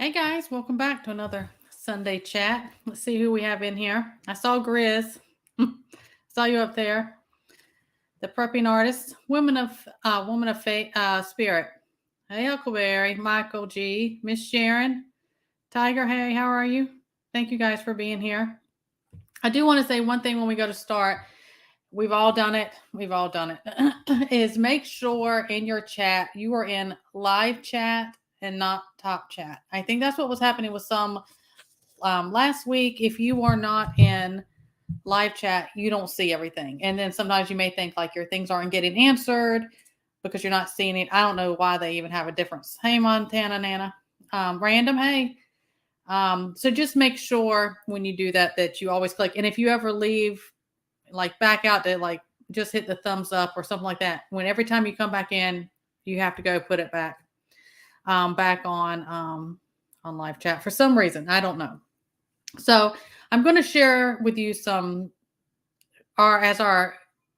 Hey guys, welcome back to another Sunday chat. Let's see who we have in here. I saw Grizz. Saw you up there. The prepping artist, woman of faith, spirit. Hey Huckleberry, Michael G, Miss Sharon, Tiger. Hey, how are you? Thank you guys for being here. I do want to say one thing when we go to start. We've all done it. We've all done it. Is make sure in your chat you are in live chat and not top chat. I think that's what was happening with some last week. If you are not in live chat, you don't see everything. And then sometimes you may think like your things aren't getting answered because you're not seeing it. I don't know why they even have a difference. Hey, Montana Nana. Random, hey. So just make sure when you do that that you always click. And if you ever leave, like back out to like just hit the thumbs up or something like that. When every time you come back in, you have to go put it back on live chat for some reason. I don't know. So I'm going to share with you some our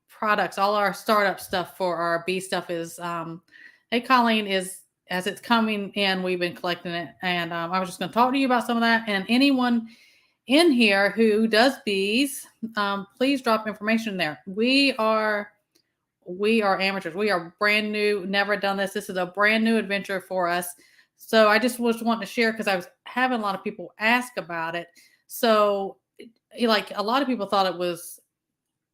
products, all our startup stuff for our bee stuff is hey Colleen, is as it's coming in, we've been collecting it, and I was just going to talk to you about some of that. And anyone in here who does bees, please drop information there. We are amateurs. We are brand new, never done this. This is a brand new adventure for us. So I just was wanting to share because I was having a lot of people ask about it. So like a lot of people thought it was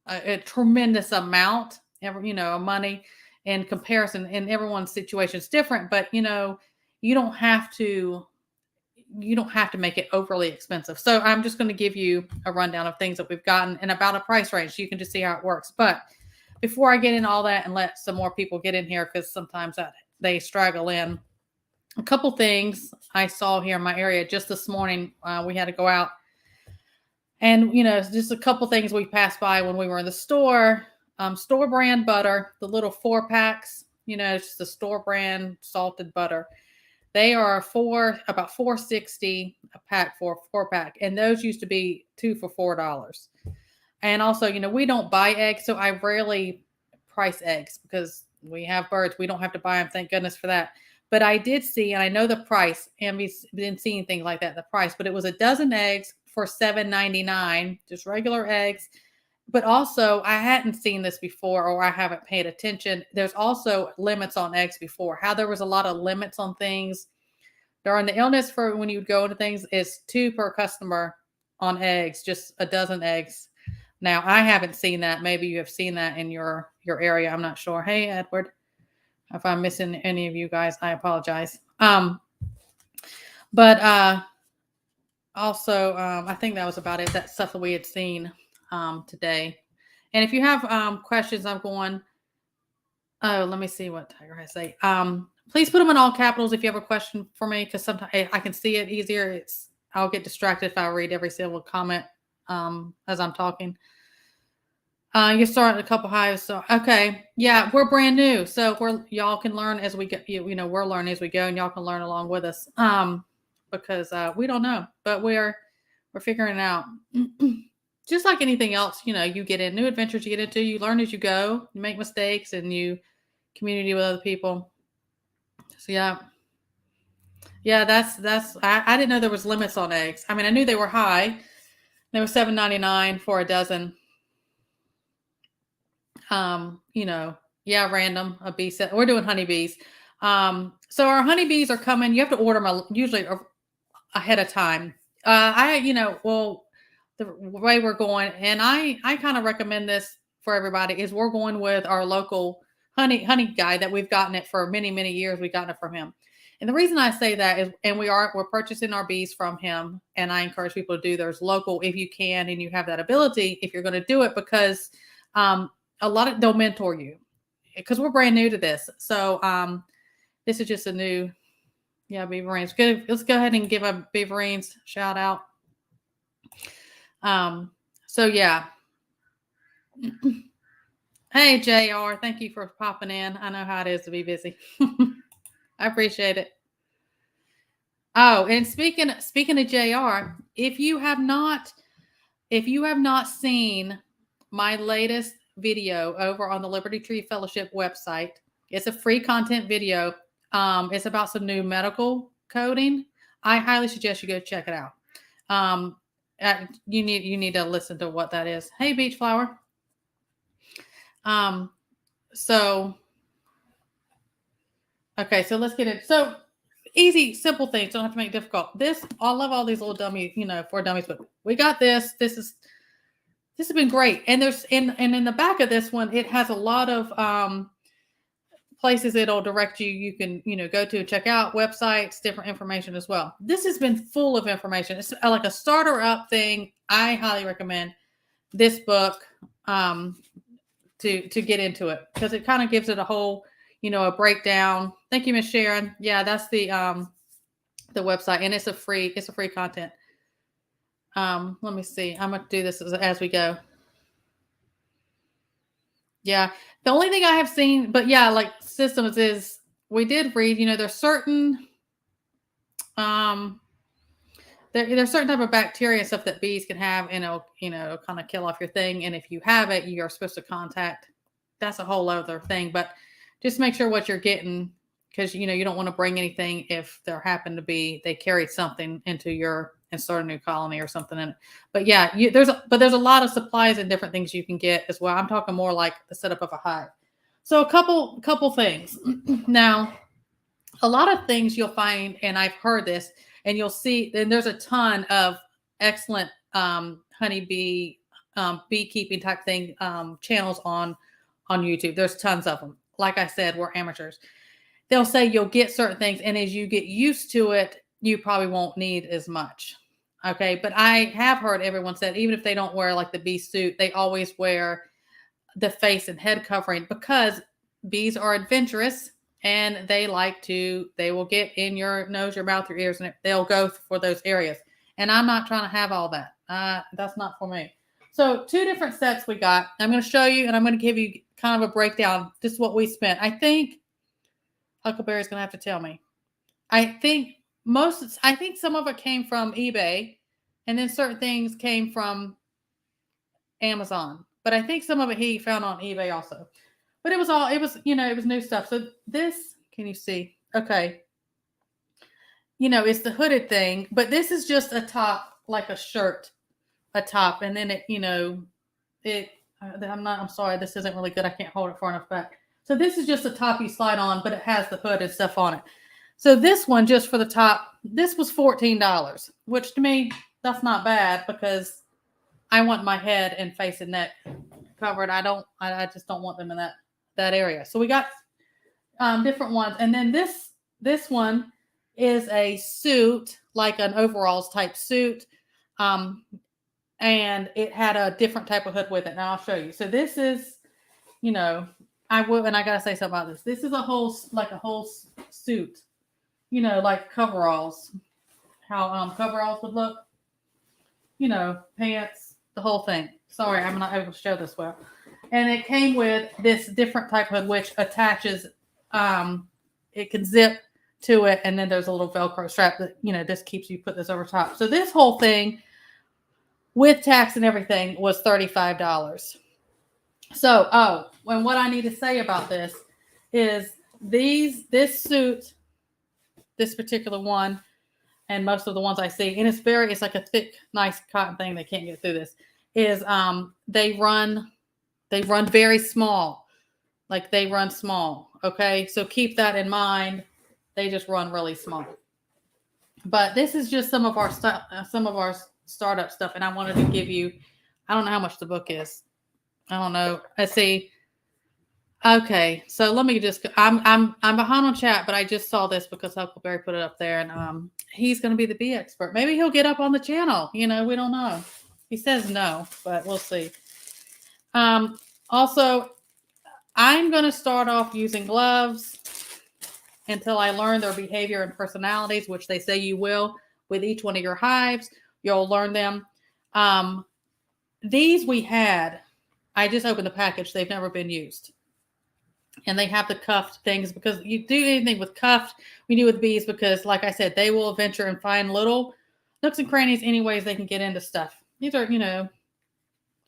a tremendous amount, of money in comparison, and everyone's situation is different, but you don't have to make it overly expensive. So I'm just going to give you a rundown of things that we've gotten and about a price range so you can just see how it works. But before I get in all that and let some more people get in here, because sometimes they straggle in, a couple things I saw here in my area just this morning. We had to go out, and just a couple things we passed by when we were in the store. Store brand butter, the little 4-packs. It's just the store brand salted butter. They are about $4.60 a pack for a 4-pack, and those used to be 2 for $4. And also, we don't buy eggs, so I rarely price eggs because we have birds. We don't have to buy them. Thank goodness for that. But I did see, and I know the price, and we've been seeing things like that, the price, but it was a dozen eggs for $7.99, just regular eggs. But also, I hadn't seen this before, or I haven't paid attention. There's also limits on eggs before. How there was a lot of limits on things during the illness for when you would go into things is 2 per customer on eggs, just a dozen eggs. Now, I haven't seen that. Maybe you have seen that in your area. I'm not sure. Hey, Edward, if I'm missing any of you guys, I apologize. But also, I think that was about it. That stuff that we had seen today. And if you have questions, I'm going. Oh, let me see what Tiger has to say. Please put them in all capitals if you have a question for me, because sometimes I can see it easier. I'll get distracted if I read every single comment as I'm talking. You started a couple hives, so okay, yeah, we're brand new, so y'all can learn as we go. We're learning as we go, and y'all can learn along with us. Because we don't know, but we're figuring it out. Just like anything else, you get in new adventures, you get into, you learn as you go, you make mistakes, and you community with other people. So yeah, that's. I didn't know there was limits on eggs. I mean, I knew they were high. They were $7.99 for a dozen. Random a bee set. We're doing honeybees. So our honeybees are coming. You have to order them usually ahead of time. The way we're going, and I kind of recommend this for everybody, is we're going with our local honey guy that we've gotten it for many, many years. We've gotten it from him. And the reason I say that is, and we're purchasing our bees from him, and I encourage people to do theirs local if you can, and you have that ability, if you're going to do it, because a lot of they'll mentor you, because we're brand new to this. So this is just a new, Beaverines. Good. Let's go ahead and give a Beaverines shout out. So yeah. Hey JR, thank you for popping in. I know how it is to be busy. I appreciate it. Oh, and speaking of JR, if you have not seen my latest video over on the Liberty Tree Fellowship website, it's a free content video. It's about some new medical coding. I highly suggest you go check it out. You need to listen to what that is. Hey, beach flower. So okay, so let's get it. So easy, simple things. Don't have to make it difficult. I love all these little dummy, for dummies, but we got this. This has been great. And there's in the back of this one, it has a lot of places it'll direct you. You can, go to check out websites, different information as well. This has been full of information. It's like a starter up thing. I highly recommend this book to get into it, because it kind of gives it a whole, a breakdown. Thank you, Miss Sharon. Yeah, that's the website, and it's a free content. Let me see. I'm going to do this as we go. Yeah. The only thing I have seen, but yeah, like systems is we did read, there's certain, there's certain type of bacteria and stuff that bees can have, and it'll, kind of kill off your thing. And if you have it, you're supposed to contact. That's a whole other thing, but just make sure what you're getting, because, you don't want to bring anything if there happened to be, they carried something and start a new colony or something in it. But yeah, there's a lot of supplies and different things you can get as well. I'm talking more like the setup of a hive. So a couple things. Now, a lot of things you'll find, and I've heard this, and you'll see, and there's a ton of excellent honeybee beekeeping type thing channels on YouTube. There's tons of them. Like I said, we're amateurs. They'll say you'll get certain things, and as you get used to it, you probably won't need as much. Okay. But I have heard everyone said, even if they don't wear like the bee suit, they always wear the face and head covering, because bees are adventurous, and they will get in your nose, your mouth, your ears, and they'll go for those areas. And I'm not trying to have all that. That's not for me. So 2 different sets we got. I'm going to show you, and I'm going to give you kind of a breakdown. This is what we spent. I think Huckleberry's going to have to tell me. I think some of it came from eBay, and then certain things came from Amazon. But I think some of it he found on eBay also. But it was new stuff. So this, can you see? Okay. It's the hooded thing, but this is just a top, like a shirt, a top. And then I'm sorry, this isn't really good. I can't hold it far enough back. So this is just a top you slide on, but it has the hood and stuff on it. So this one, just for the top, this was $14, which to me, that's not bad, because I want my head and face and neck covered. I just don't want them in that area. So we got different ones. And then this one is a suit, like an overalls type suit. And it had a different type of hood with it. Now I'll show you. So this is, and I got to say something about this. This is a whole suit, like coveralls, how coveralls would look, pants, the whole thing. Sorry, I'm not able to show this well. And it came with this different type of hood, which attaches, it can zip to it. And then there's a little Velcro strap that, this keeps you put this over top. So this whole thing with tax and everything was $35. So, and what I need to say about this is this suit, this particular one, and most of the ones I see, and it's like a thick, nice cotton thing. They can't get through this. Is they run very small, like they run small. Okay, so keep that in mind. They just run really small. But this is just some of our stuff, startup stuff, and I wanted to give you. I don't know how much the book is. I don't know. Let's see. Okay, so let me just. I'm behind on chat, but I just saw this because Huckleberry put it up there, and he's going to be the bee expert. Maybe he'll get up on the channel. We don't know. He says no, but we'll see. Also, I'm going to start off using gloves until I learn their behavior and personalities, which they say you will with each one of your hives. You'll learn them. These we had. I just opened the package. They've never been used. And they have the cuffed things, because you do anything with cuffed, we do with bees, because like I said, they will venture and find little nooks and crannies, any ways they can get into stuff. These are,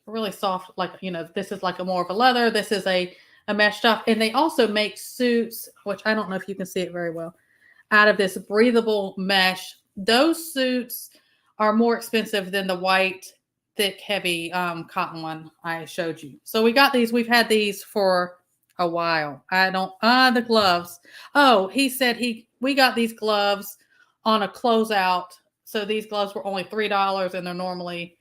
really soft, like, this is like a more of a leather. This is a mesh stuff. And they also make suits, which I don't know if you can see it very well, out of this breathable mesh those suits are more expensive than the white, thick, heavy cotton one I showed you. So we got these. We've had these for a while. I don't. The gloves. Oh, he said we got these gloves on a closeout. So these gloves were only $3, and they're normally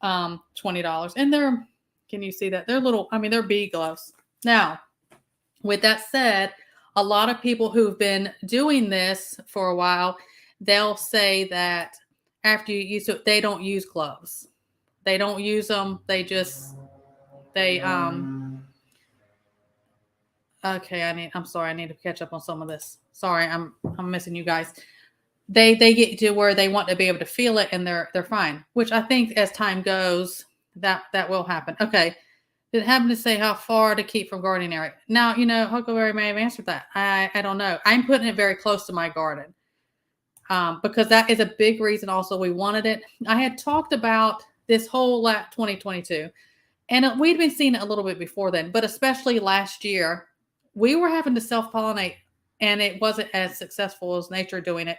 $20. And they're, can you see that? They're little. I mean, they're bee gloves. Now, with that said, a lot of people who've been doing this for a while, they'll say that after you use it, they don't use gloves. They don't use them. They okay, I'm sorry, I need to catch up on some of this. Sorry, I'm missing you guys. They get to where they want to be able to feel it, and they're fine. Which I think as time goes, that will happen. Okay. Did it happen to say how far to keep from gardening area? Now, Huckleberry may have answered that. I don't know. I'm putting it very close to my garden because that is a big reason also we wanted it. I had talked about this whole 2022, and we'd been seeing it a little bit before then, but especially last year, we were having to self-pollinate, and it wasn't as successful as nature doing it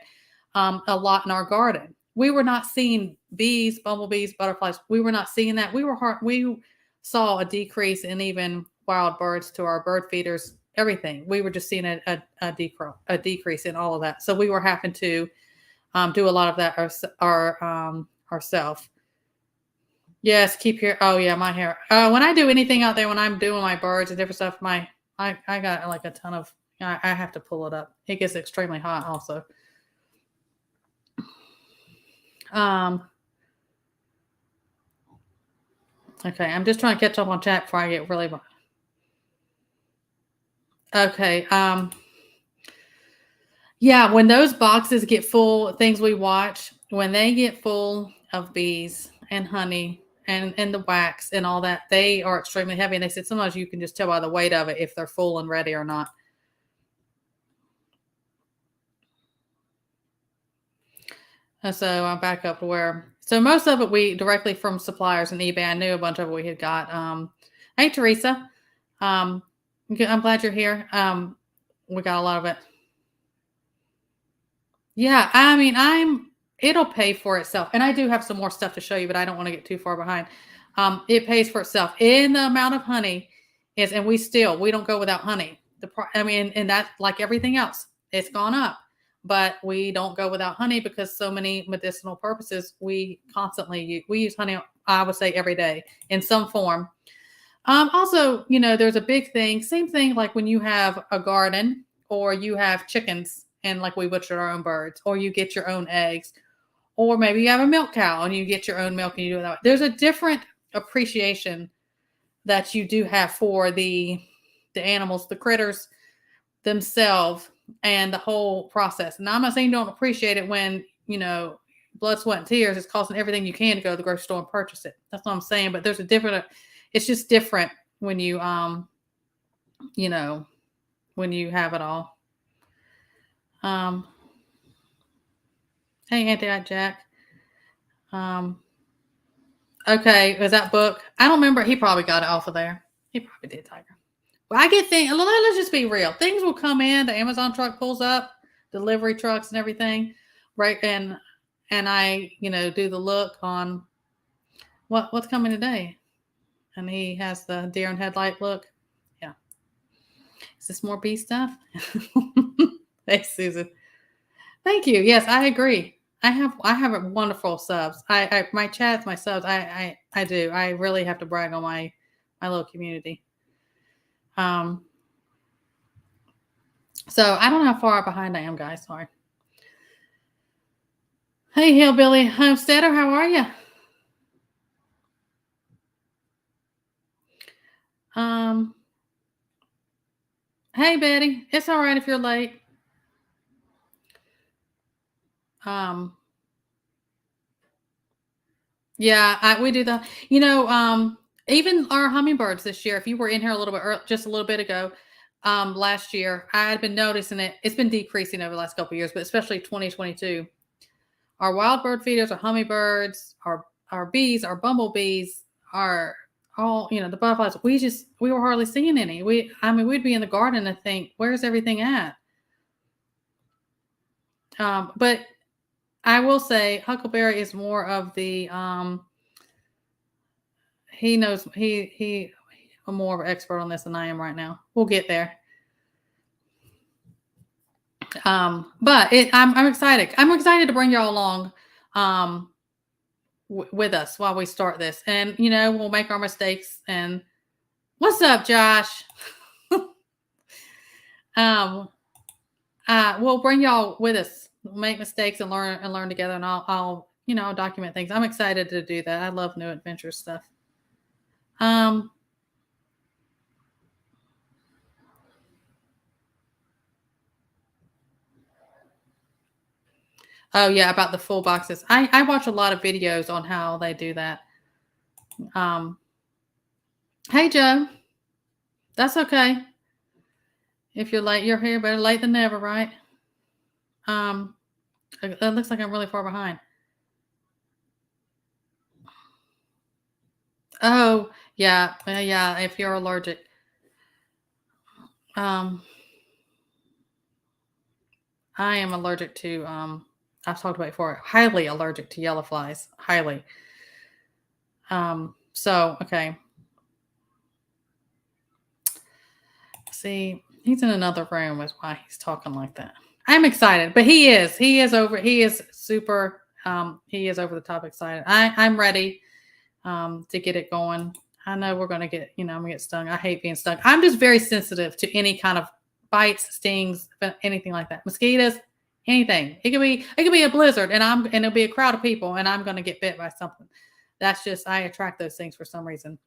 a lot in our garden. We were not seeing bees, bumblebees, butterflies. We were not seeing that. We saw a decrease in even wild birds to our bird feeders, everything. We were just seeing a decrease in all of that. So we were having to do a lot of that ourselves. Yes, keep your, oh yeah, my hair. When I do anything out there, when I'm doing my birds and different stuff, I got like a ton of, I have to pull it up. It gets extremely hot also. Okay, I'm just trying to catch up on chat before I get really. Okay. Yeah, when those boxes get full, things we watch, when they get full of bees and honey and the wax and all that, they are extremely heavy. And they said sometimes you can just tell by the weight of it if they're full and ready or not. And so I'm back up to where. So most of it we directly from suppliers and eBay. I knew a bunch of it we had got. Hey Teresa, I'm glad you're here. We got a lot of it. Yeah, I mean, it'll pay for itself. And I do have some more stuff to show you, but I don't want to get too far behind. It pays for itself in the amount of honey is, and we don't go without honey. And that's like everything else. It's gone up, but we don't go without honey because so many medicinal purposes we constantly we use honey. I would say every day in some form. Also, there's a big thing, same thing like when you have a garden or you have chickens and like we butcher our own birds, or you get your own eggs, or maybe you have a milk cow and you get your own milk and you do it that way. There's a different appreciation that you do have for the animals, the critters themselves, and the whole process. And I'm not saying don't appreciate it when, blood, sweat, and tears is costing everything you can to go to the grocery store and purchase it. That's what I'm saying. But there's it's just different when you, when you have it all. Hey, Anti-Jack. Okay, was that book? I don't remember. He probably got it off of there. He probably did, Tiger. Well, I get things. Let's just be real. Things will come in. The Amazon truck pulls up, delivery trucks and everything, right? And I, do the look on what's coming today, and he has the deer and headlight look. Yeah. Is this more bee stuff? Hey, Susan. Thank you. Yes, I agree. I have a wonderful subs. My chats, my subs. I do. I really have to brag on my little community. So I don't know how far behind I am, guys. Sorry. Hey, Hillbilly Homesteader, how are you? Hey, Betty. It's all right if you're late. Yeah, we do the, even our hummingbirds this year, if you were in here a little bit just a little bit ago, last year, I had been noticing it's been decreasing over the last couple of years, but especially 2022. Our wild bird feeders, our hummingbirds, our bees, our bumblebees, our all, the butterflies, we were hardly seeing any. We'd be in the garden and think, where's everything at? But I will say Huckleberry is more of the he knows he I'm more of an expert on this than I am right now. We'll get there. But I'm excited. I'm excited to bring y'all along with us while we start this, and we'll make our mistakes. And what's up, Josh? We'll bring y'all with us. We'll make mistakes and learn together, and I'll document things. I'm excited to do that. I love new adventure stuff. Oh yeah, about the full boxes. I watch a lot of videos on how they do that. Hey Joe, that's okay. If you're late, you're here. Better late than never, right? It looks like I'm really far behind. Oh yeah, yeah. If you're allergic, I am allergic to. I've talked about it before. Highly allergic to yellow flies. Highly. So okay. See, he's in another room. Is why he's talking like that. I'm excited, but he is super. He is over the top excited. I'm ready to get it going. I know we're gonna get, I'm gonna get stung. I hate being stung. I'm just very sensitive to any kind of bites, stings, anything like that. Mosquitoes, anything. It could be a blizzard, and it'll be a crowd of people, and I'm gonna get bit by something. That's just, I attract those things for some reason.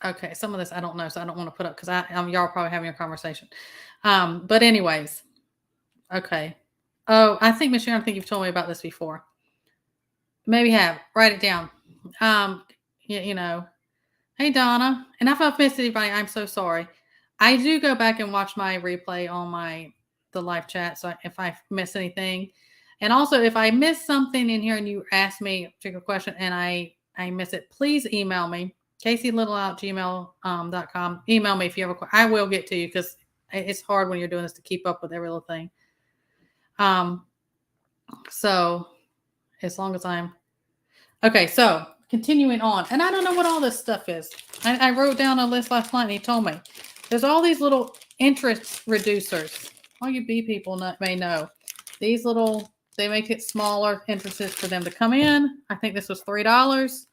Okay, some of this I don't know, so I don't want to put up because y'all probably having a conversation. But anyways, okay. Oh, I think Miss Sharon, I think you've told me about this before. Maybe have. Write it down. Hey Donna, and if I've missed anybody, I'm so sorry. I do go back and watch my replay on the live chat, so if I miss anything, and also if I miss something in here and you ask me a particular question and I miss it, please email me. CaseyLittleout@gmail.com. Email me if you have a question. I will get to you because it's hard when you're doing this to keep up with every little thing. So as long as I'm okay, so continuing on, and I don't know what all this stuff is. I wrote down a list last night, and he told me there's all these little interest reducers. All you bee people may know these little. They make it smaller interests for them to come in. I think this was $3.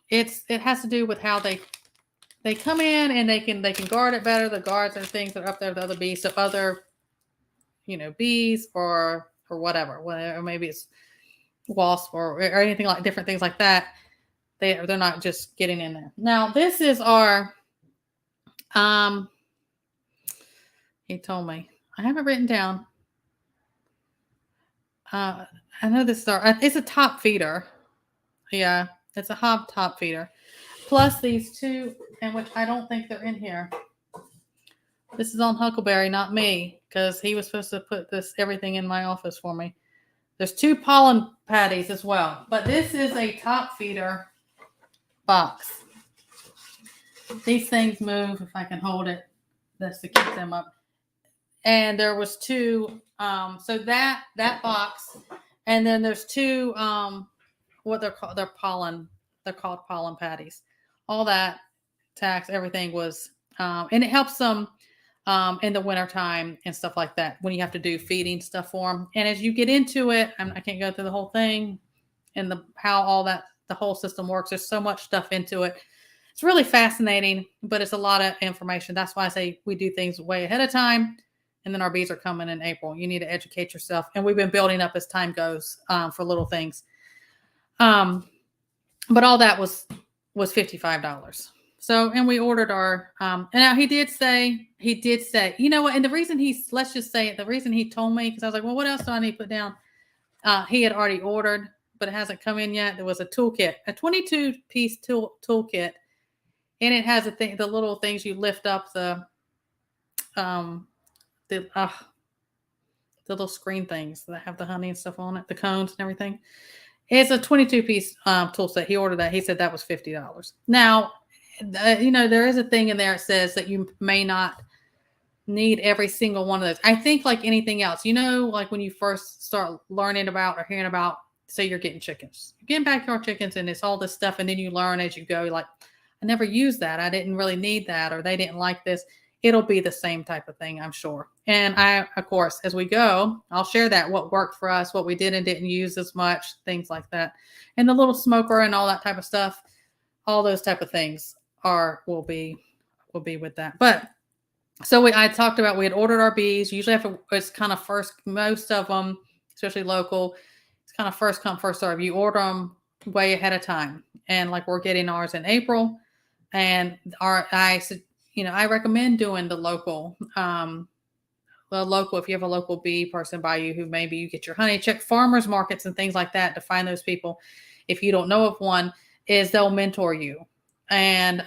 It has to do with how they come in and they can guard it better. The guards and things that are up there with other bees, so other bees or whatever, maybe it's wasp or anything like different things like that. They're not just getting in there. Now this is our he told me, I have it written down. I know this is it's a top feeder. Yeah, it's a top feeder. Plus these two, and which I don't think they're in here. This is on Huckleberry, not me, because he was supposed to put everything in my office for me. There's 2 pollen patties as well, but this is a top feeder box. These things move if I can hold it. That's to keep them up. And there was 2. So that box, and then there's 2. What they're called? They're pollen. They're called pollen patties. All that tax, everything was, and it helps them in the wintertime and stuff like that when you have to do feeding stuff for them. And as you get into it, I can't go through the whole thing and how all that, the whole system works. There's so much stuff into it. It's really fascinating, but it's a lot of information. That's why I say we do things way ahead of time. And then our bees are coming in April. You need to educate yourself. And we've been building up as time goes for little things. But all that was $55. So, and we ordered our, and now he did say, you know what? And the reason let's just say it, the reason he told me, because I was like, well, what else do I need to put down? He had already ordered, but it hasn't come in yet. There was a toolkit, a 22-piece toolkit. And it has the little things you lift up the little screen things that have the honey and stuff on it, the cones and everything. It's a 22-piece tool set. He ordered that. He said that was $50. Now, there is a thing in there that says that you may not need every single one of those. I think like anything else, like when you first start learning about or hearing about, say you're getting chickens, you're getting backyard chickens and it's all this stuff. And then you learn as you go, like, I never used that. I didn't really need that, or they didn't like this. It'll be the same type of thing, I'm sure. And of course, as we go, I'll share that, what worked for us, what we did and didn't use as much, things like that. And the little smoker and all that type of stuff, all those type of things will be with that. But so I talked about, we had ordered our bees. Usually it's kind of first, most of them, especially local, it's kind of first come, first serve. You order them way ahead of time. And like we're getting ours in April. And I recommend doing the local, if you have a local bee person by you who maybe you get your honey, check farmers markets and things like that to find those people. If you don't know of one, is they'll mentor you. And,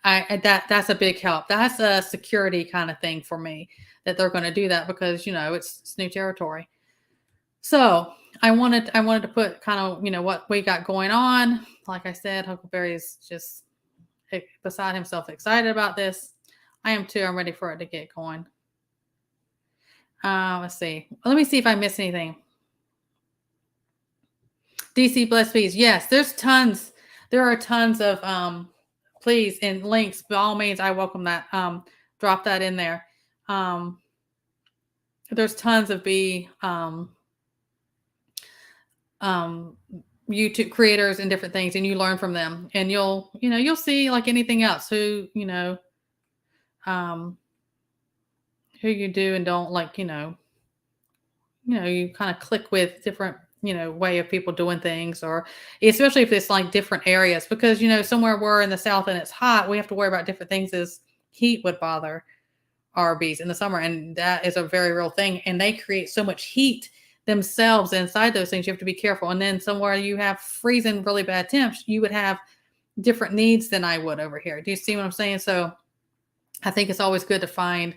that's a big help. That's a security kind of thing for me, that they're going to do that, because, it's new territory. So I wanted to put kind of, what we got going on. Like I said, Huckleberry is just beside himself excited about this. I am too. I'm ready for it to get going. Let's see. Let me see if I missed anything. DC Blessed Bees. Yes, there's tons. There are tons of, please, and links. By all means, I welcome that. Drop that in there. There's tons of bee, YouTube creators and different things, and you learn from them, and you'll see, like anything else, who you do and don't like, you kind of click with different, way of people doing things, or especially if it's like different areas, because, somewhere we're in the South and it's hot, we have to worry about different things as heat would bother our bees in the summer. And that is a very real thing. And they create so much heat themselves inside those things. You have to be careful. And then somewhere you have freezing really bad temps, you would have different needs than I would over here. Do you see what I'm saying? So I think it's always good to find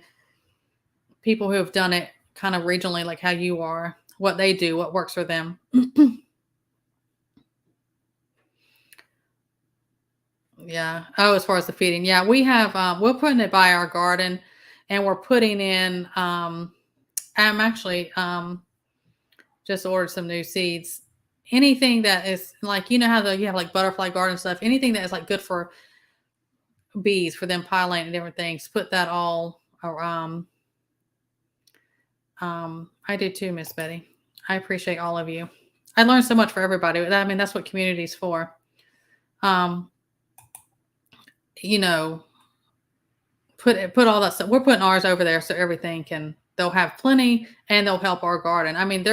people who have done it kind of regionally, like how you are, what they do, what works for them. Yeah. Oh, as far as the feeding. Yeah, we have, we're putting it by our garden, and we're putting in, I'm actually, just ordered some new seeds. Anything that is like, you have like butterfly garden stuff, anything that is like good for bees, for them pollinating and different things, put that all around. I do too, Miss Betty. I appreciate all of you. I learned so much for everybody. I mean, that's what community is for. Put all that stuff. We're putting ours over there so everything they'll have plenty, and they'll help our garden. I mean,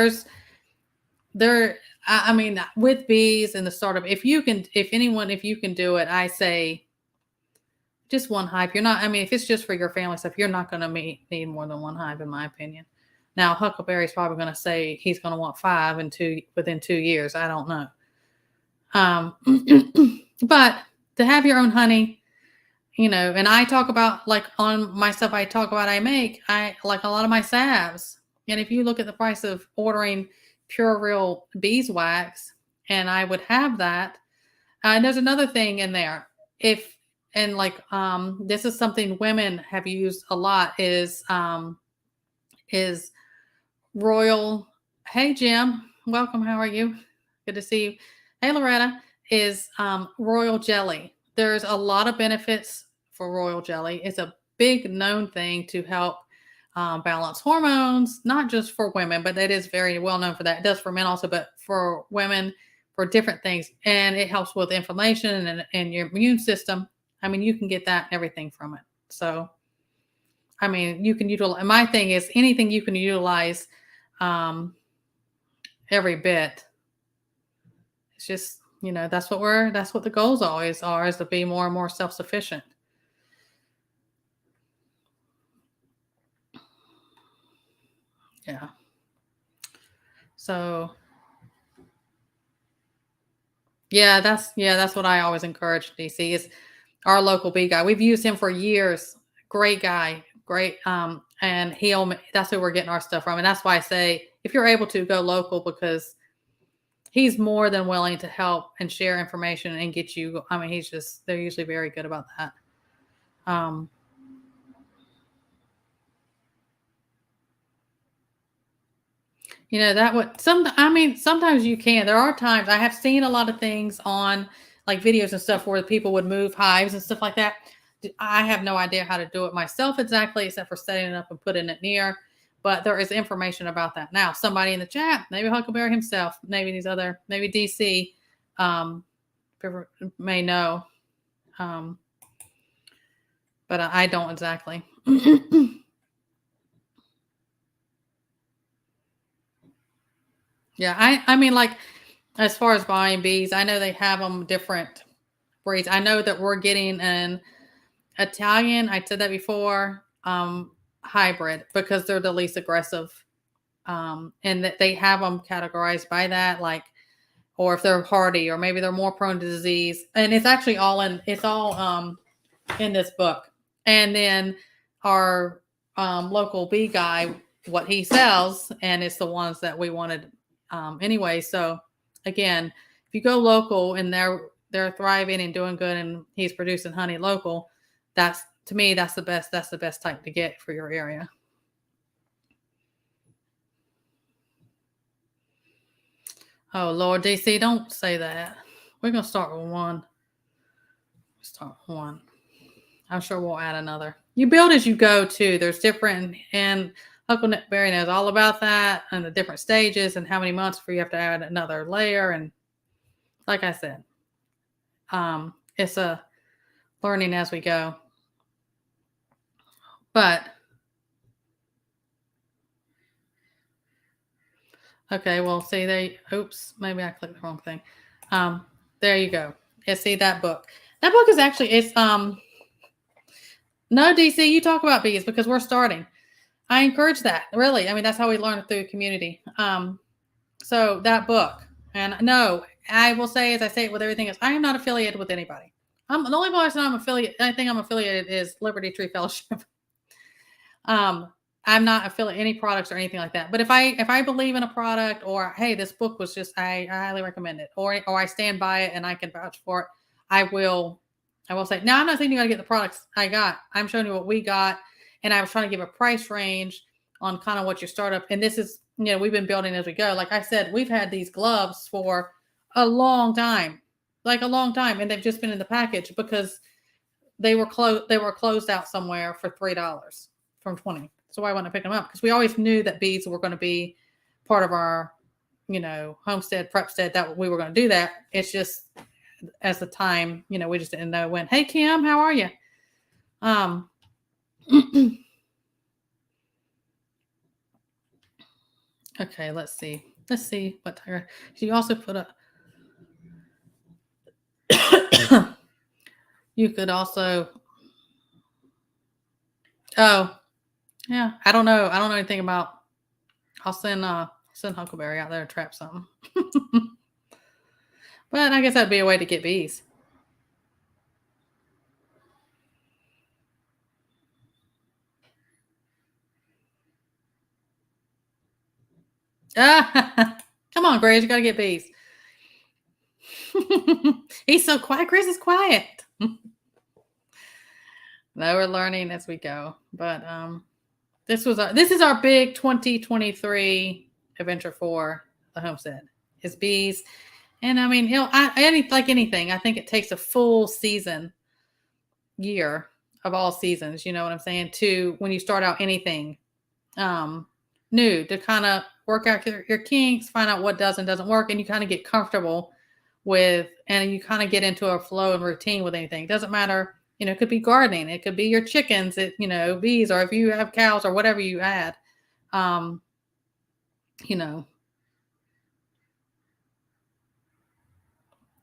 with bees and the startup, if you can do it, I say just one hive. If it's just for your family stuff, you're not going to need more than one hive, in my opinion. Now, Huckleberry's probably going to say he's going to want 5 within 2 years. I don't know. But to have your own honey, and I talk about, like, on my stuff, I like a lot of my salves. And if you look at the price of ordering pure real beeswax, and I would have that. And there's another thing in there. This is something women have used a lot, is royal. Hey, Jim, welcome. How are you? Good to see you. Hey, Loretta, is royal jelly. There's a lot of benefits for royal jelly. It's a big known thing to help balance hormones, not just for women, but it is very well known for that. It does for men also, but for women, for different things. And it helps with inflammation and your immune system. You can get that and everything from it. So, you can utilize, my thing is anything you can utilize every bit. It's just, that's what the goals always are, is to be more and more self-sufficient. Yeah. So that's what I always encourage, DC, is our local bee guy. We've used him for years. Great guy. Great. And that's who we're getting our stuff from. And that's why I say, if you're able to, go local, because he's more than willing to help and share information and get you. I mean, they're usually very good about that. Um, that would sometimes you can. There are times I have seen a lot of things on like videos and stuff where people would move hives and stuff like that. I have no idea how to do it myself exactly, except for setting it up and putting it near. But there is information about that. Now, somebody in the chat, maybe Huckleberry himself, maybe maybe DC, may know. But I don't exactly. Yeah, I mean, like, as far as buying bees, I know they have them different breeds. I know that we're getting an Italian, I said that before, hybrid because they're the least aggressive. And that they have them categorized by that, like, or if they're hardy, or maybe they're more prone to disease. And it's actually all in this book. And then our local bee guy, what he sells, and it's the ones that we wanted anyway. So again, if you go local and they're thriving and doing good, and he's producing honey local, that's the best. That's the best type to get for your area. Oh Lord, DC, don't say that. We're gonna start with one. Start with one. I'm sure we'll add another. You build as you go too. There's different, and Huckleberry knows all about that and the different stages and how many months before you have to add another layer. And like I said, it's a learning as we go. But okay, well, see, oops, maybe I clicked the wrong thing. There you go. Yeah, see that book. That book is actually, no, DC, you talk about bees because we're starting. I encourage that, really. I mean, that's how we learn through community. So that book, and no, I will say, as I say it with everything else, I am not affiliated with anybody. The only person I'm affiliated, I think I'm affiliated is Liberty Tree Fellowship. I'm not affiliated any products or anything like that. But if I believe in a product, or hey, this book was just, I highly recommend it, or I stand by it and I can vouch for it, I will say, now I'm not saying you got to get the products I got. I'm showing you what we got, and I was trying to give a price range on kind of what your startup. And this is, we've been building as we go. Like I said, we've had these gloves for a long time, and they've just been in the package because they were closed out somewhere for $3 from 20. So why wouldn't I pick them up? Because we always knew that bees were going to be part of our, homestead, prepstead, that we were going to do that. It's just, as the time, we just didn't know when. Hey, Kim, how are you? Okay, let's see what tiger. You also put a you could also, oh yeah, I don't know anything about. I'll send Huckleberry out there to trap something. But I guess that'd be a way to get bees. Come on, Grace, you gotta get bees. He's so quiet. Chris is quiet. No, we're learning as we go. But this is our big 2023 adventure for the homestead. Is bees. And I mean, like anything, I think it takes a full year of all seasons, you know what I'm saying, to when you start out anything new, to kind of work out your kinks, find out what does and doesn't work, and you kind of get comfortable with, and you kind of get into a flow and routine with anything. It doesn't matter, it could be gardening, it could be your chickens, bees, or if you have cows or whatever you add,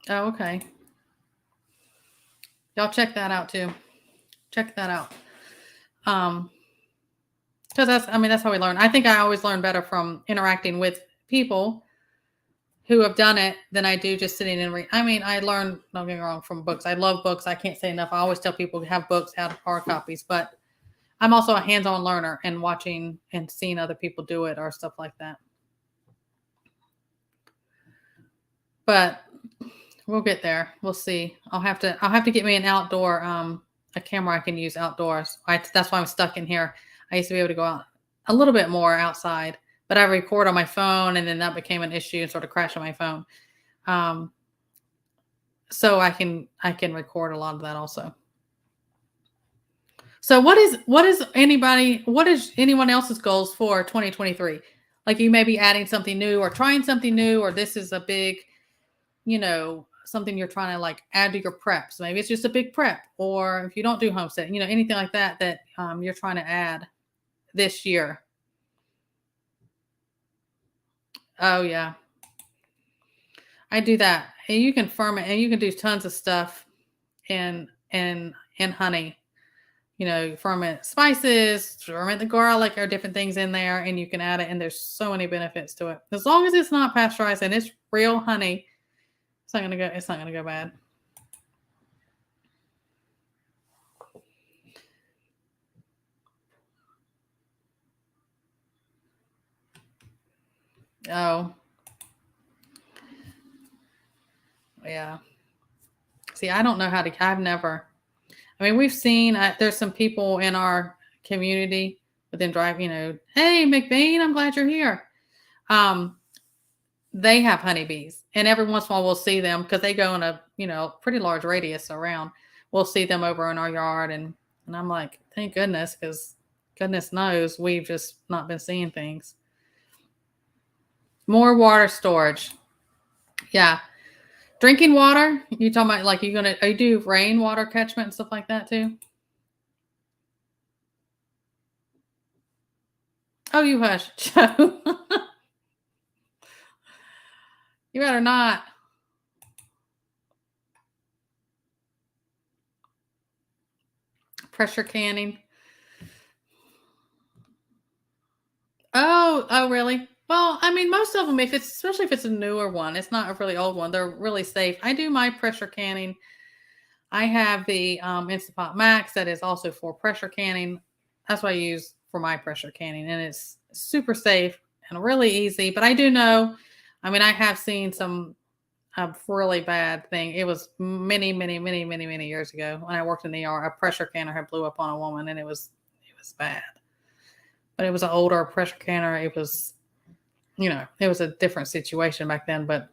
Oh, okay. Y'all check that out too. Check that out. Because that's how we learn. I think I always learn better from interacting with people who have done it than I do just sitting and read. I mean, I learn, don't get me wrong, from books. I love books. I can't say enough. I always tell people to have books, have hard copies, but I'm also a hands-on learner and watching and seeing other people do it or stuff like that. but we'll get there. We'll see. I'll have to get me an outdoor a camera I can use outdoors. That's why I'm stuck in here. I used to be able to go out a little bit more outside, but I record on my phone, and then that became an issue and sort of crashed on my phone. So I can record a lot of that also. So what is anyone else's goals for 2023? Like you may be adding something new or trying something new, or this is a big, something you're trying to like add to your prep. So maybe it's just a big prep, or if you don't do homestead, anything like that you're trying to add this year. Oh yeah. I do that. And you can ferment, and you can do tons of stuff in honey. Ferment spices, ferment the garlic, or different things in there, and you can add it, and there's so many benefits to it. As long as it's not pasteurized and it's real honey, it's not gonna go bad. Oh. Yeah. See, I don't know I've never. We've seen, there's some people in our community within drive, hey, McBean, I'm glad you're here. They have honeybees, and every once in a while we'll see them because they go in a, pretty large radius around. We'll see them over in our yard, and I'm like, thank goodness, because goodness knows we've just not been seeing things. More water storage. Yeah. Drinking water, you talking about like you do rainwater catchment and stuff like that too? Oh, you hush, Joe. You better not. Pressure canning. Oh, really? Well, most of them, especially if it's a newer one, it's not a really old one, they're really safe. I do my pressure canning. I have the Instapot Max that is also for pressure canning. That's what I use for my pressure canning, and it's super safe and really easy. But I do know, I have seen some really bad thing. It was many, many, many, many, many years ago when I worked in the ER. A pressure canner had blew up on a woman, and it was bad. But it was an older pressure canner. It was, it was a different situation back then. But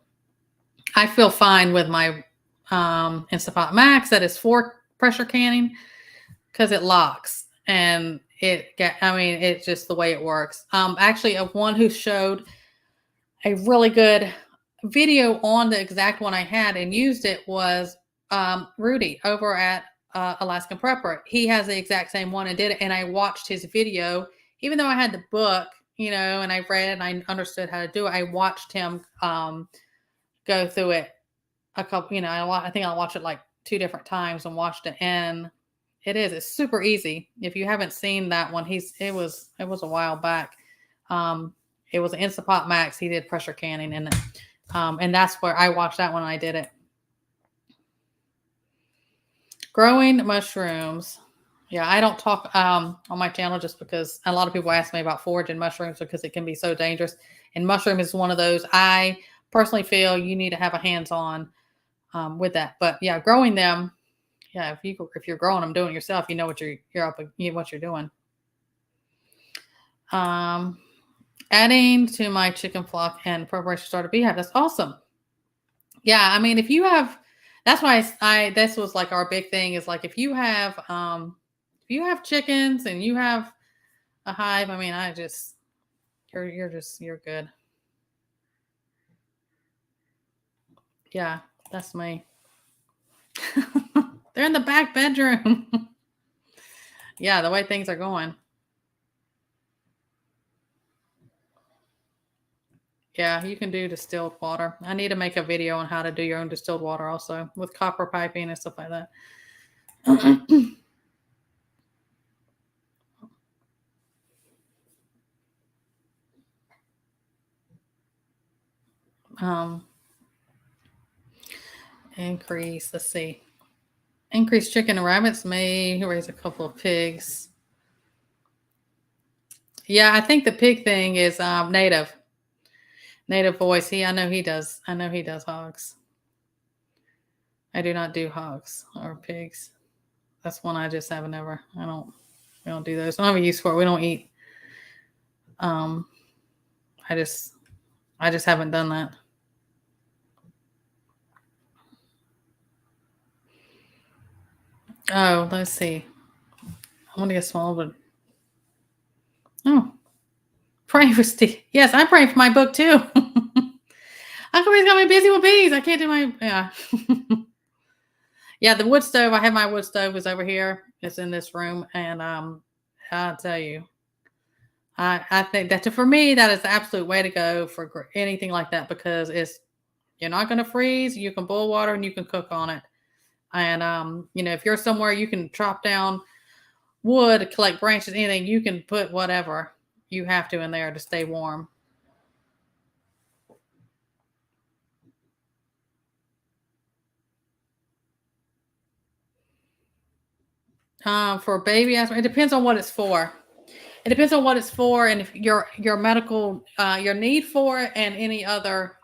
I feel fine with my Instapot Max that is for pressure canning because it locks, and it's just the way it works. Actually, one who showed a really good video on the exact one I had and used it was Rudy over at Alaskan Prepper. He has the exact same one and did it, and I watched his video, even though I had the book, and I read it and I understood how to do it. I watched him go through it a couple, I think I watched it like 2 different times and watched it, and it's super easy. If you haven't seen that one, it was a while back. It was an Instapot Max. He did pressure canning in it. And that's where I watched that one and I did it. Growing mushrooms. Yeah, I don't talk on my channel just because a lot of people ask me about foraging mushrooms because it can be so dangerous. And mushroom is one of those. I personally feel you need to have a hands-on with that. But yeah, growing them. Yeah, if you're growing them, doing it yourself, you know what what you're doing. Adding to my chicken flock and preparation starter beehive. That's awesome. Yeah, if you have, that's why this was like our big thing is like if you have chickens and you have a hive, you're good. Yeah, that's me. They're in the back bedroom. Yeah, the way things are going. Yeah, you can do distilled water. I need to make a video on how to do your own distilled water also with copper piping and stuff like that. Increase, let's see. Increase chicken and rabbits may raise a couple of pigs. Yeah, I think the pig thing is native. Native voice. I know he does. I know he does hogs. I do not do hogs or pigs. That's one I just haven't never. I don't. We don't do those. I don't have a use for it. We don't eat. Um, I just haven't done that. Oh, let's see. I want to get small, but oh, praying for Steve. Yes, I'm praying for my book too. How come he's got me busy with bees? I can't do my yeah. Yeah, the wood stove. I have my wood stove is over here. It's in this room, and I'll tell you, I think that for me that is the absolute way to go for anything like that because you're not going to freeze. You can boil water and you can cook on it. And if you're somewhere you can chop down wood, collect branches, anything, you can put whatever you have to in there to stay warm. For baby asthma, it depends on what it's for. It depends on what it's for and if your medical your need for it and any other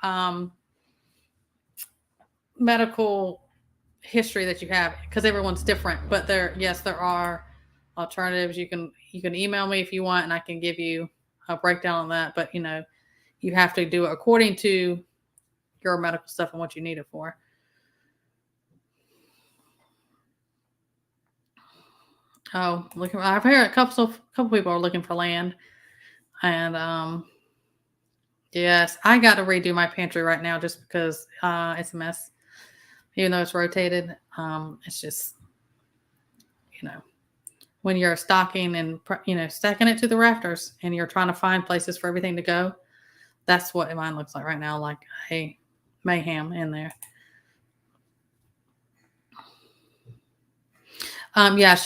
medical history that you have because everyone's different. But there are alternatives. You can email me if you want and I can give you a breakdown on that. But you have to do it according to your medical stuff and what you need it for. Oh, I've heard a couple people are looking for land, and yes, I got to redo my pantry right now just because it's a mess. Even though it's rotated, it's just when you're stocking and stacking it to the rafters, and you're trying to find places for everything to go. That's what mine looks like right now, like a mayhem in there. Yeah,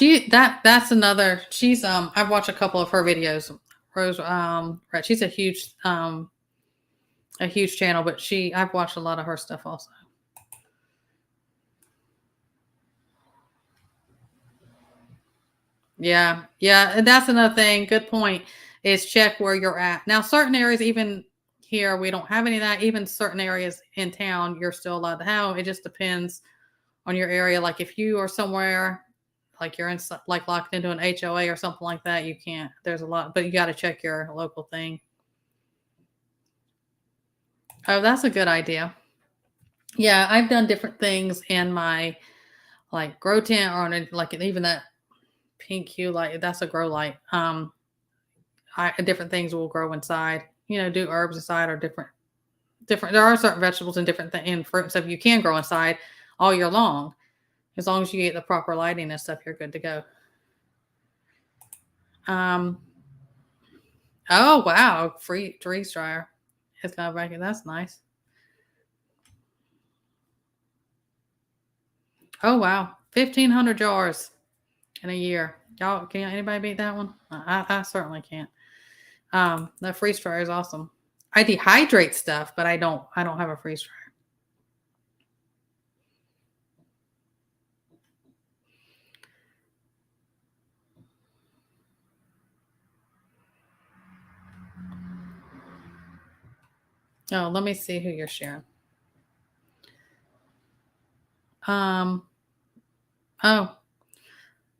that's another. She's I've watched a couple of her videos. Rose, right? She's a huge channel, but I've watched a lot of her stuff also. Yeah, that's another thing. Good point. Is check where you're at. Now, certain areas, even here, we don't have any of that. Even certain areas in town, you're still allowed to have. It just depends on your area. Like if you are somewhere, like you're in like locked into an HOA or something like that, you can't. There's a lot, but you got to check your local thing. Oh, that's a good idea. Yeah, I've done different things in my like grow tent or like even that pink hue light. That's a grow light. Different things will grow inside. Do herbs inside or different. There are certain vegetables and different and fruit stuff you can grow inside all year long, as long as you get the proper lighting and stuff. You're good to go. Oh wow, free freeze dryer. It's got back. That's nice. Oh wow, 1,500 jars in a year. Y'all, can anybody beat that one? I certainly can't. That freeze dryer is awesome. I dehydrate stuff, but I don't have a freeze dryer. Oh, let me see who you're sharing. Oh,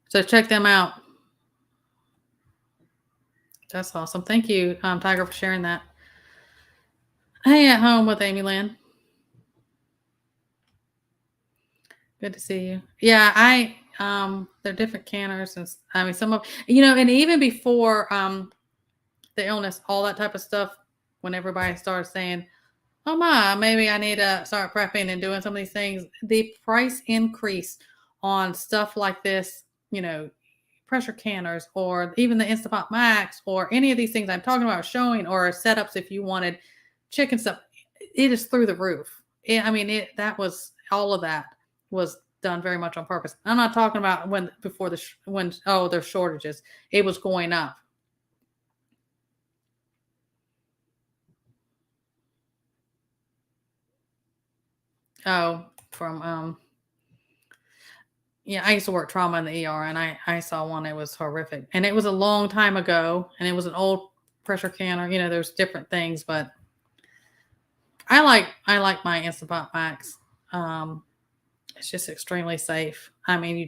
so check them out. That's awesome. Thank you, Tiger, for sharing that. Hey, at home with Amy Lynn. Good to see you. Yeah, they're different canners, and I mean some of and even before the illness, all that type of stuff. When everybody started saying, "Oh my, maybe I need to start prepping and doing some of these things," the price increase on stuff like this, pressure canners, or even the Instapot Max, or any of these things I'm talking about showing, or setups if you wanted chicken stuff, it is through the roof. That was all of that was done very much on purpose. I'm not talking about when there's shortages. It was going up. Oh, from yeah, I used to work trauma in the ER, and I saw one. It was horrific, and it was a long time ago, and it was an old pressure canner. There's different things, but I like my Instant Pot Max. Um, it's just extremely safe. I mean, you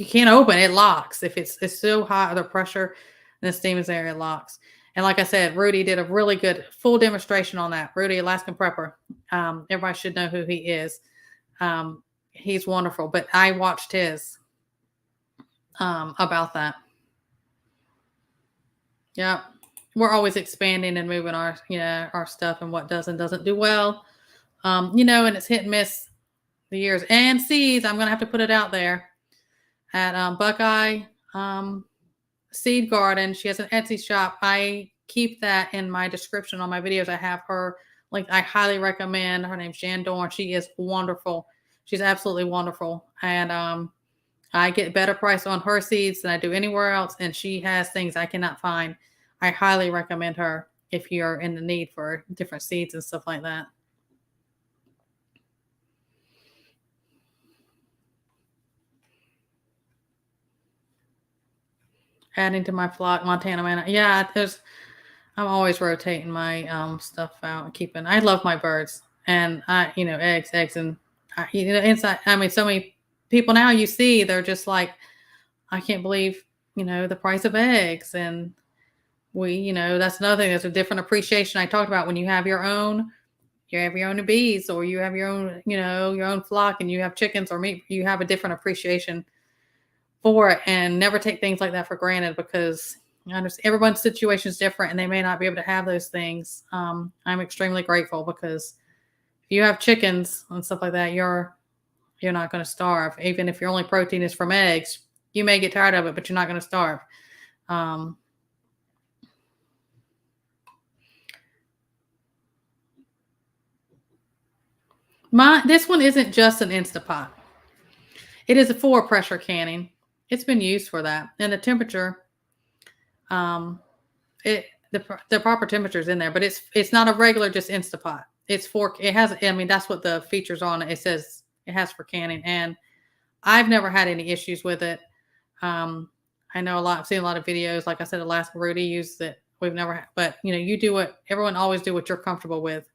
can't open it, locks. If it's so hot, the pressure and the steam is there, it locks. And like I said, Rudy did a really good full demonstration on that. Rudy, Alaskan Prepper. Everybody should know who he is. He's wonderful. But I watched his about that. Yeah. We're always expanding and moving our stuff and what does and doesn't do well. And it's hit and miss the years. And seeds, I'm gonna have to put it out there at Buckeye Seed Garden. She has an Etsy shop. I keep that in my description on my videos. I have her link. I highly recommend. Her name's Jan Dorn. She is wonderful. She's absolutely wonderful. And I get better price on her seeds than I do anywhere else. And she has things I cannot find. I highly recommend her if you're in the need for different seeds and stuff like that. Adding to my flock, Montana man. Yeah, I'm always rotating my stuff out and keeping. I love my birds and eggs and inside. I mean, so many people now you see they're just like, I can't believe the price of eggs, and that's another thing. There's a different appreciation I talked about when you have your own bees, or you have your own your own flock, and you have chickens or meat. You have a different appreciation for it, and never take things like that for granted, because I understand everyone's situation is different and they may not be able to have those things. I'm extremely grateful, because if you have chickens and stuff like that, you're not going to starve. Even if your only protein is from eggs, you may get tired of it, but you're not going to starve. This one isn't just an Instapot. It is a 4 pressure canning. It's been used for that, and the temperature, the proper temperature is in there, but it's not a regular just Instapot. It's for it has. I mean, that's what the features on it. It says it has for canning, and I've never had any issues with it. I know I've seen a lot of videos. Like I said, Alaska Rudy used it. We've never, but you do what everyone always do what you're comfortable with.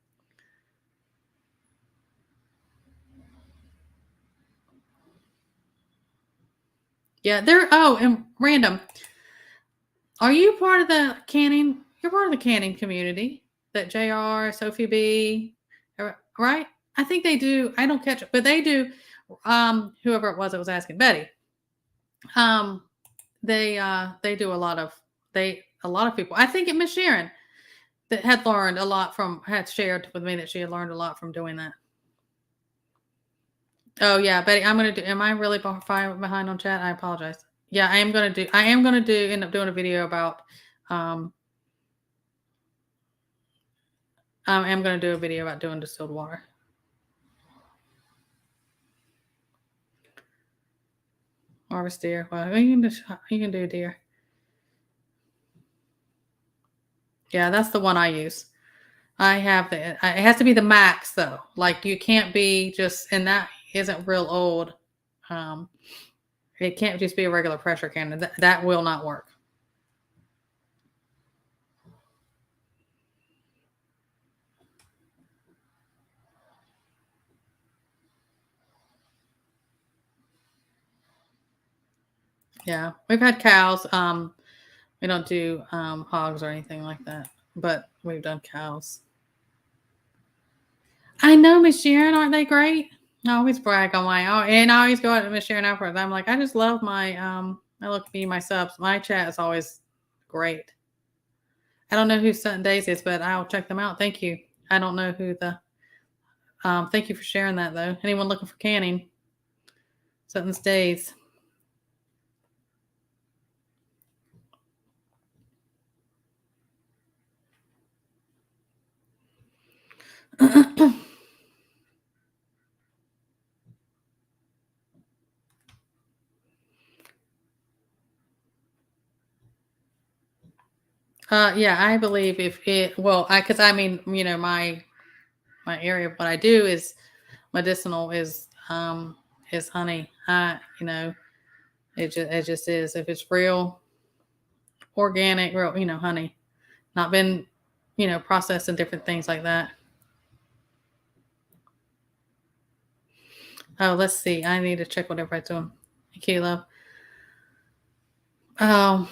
Yeah, and random. Are you part of the canning? You're part of the canning community. That JR, Sophie B, right? I think they do. I don't catch it, but they do. Whoever it was that was asking, Betty. They do a lot of people. I think Miss Sharon that had learned a lot had shared with me that she had learned a lot from doing that. Oh yeah, Betty, am I really far behind on chat? I apologize. Yeah, I am going to end up doing a video about, I am going to do a video about doing distilled water. Harvest deer. Well, you can do deer. Yeah, that's the one I use. I have it has to be the max though. Like you can't be just, and that isn't real old. It can't just be a regular pressure cannon. That will not work. Yeah, we've had cows. We don't do hogs or anything like that, but we've done cows. I know, Miss Sharon, aren't they great? I always brag on and I always go out to Miss Sharon afterwards. I'm like, I just love my I look at my subs. My chat is always great. I don't know who Sutton Days is, but I'll check them out. Thank you. I don't know who thank you for sharing that though. Anyone looking for canning? Sutton's Days. Yeah, I believe because I mean, my area of what I do is medicinal is honey. It just is. If it's real organic, real, honey, not been processed and different things like that. Oh, let's see. I need to check whatever I do. Caleb. Oh,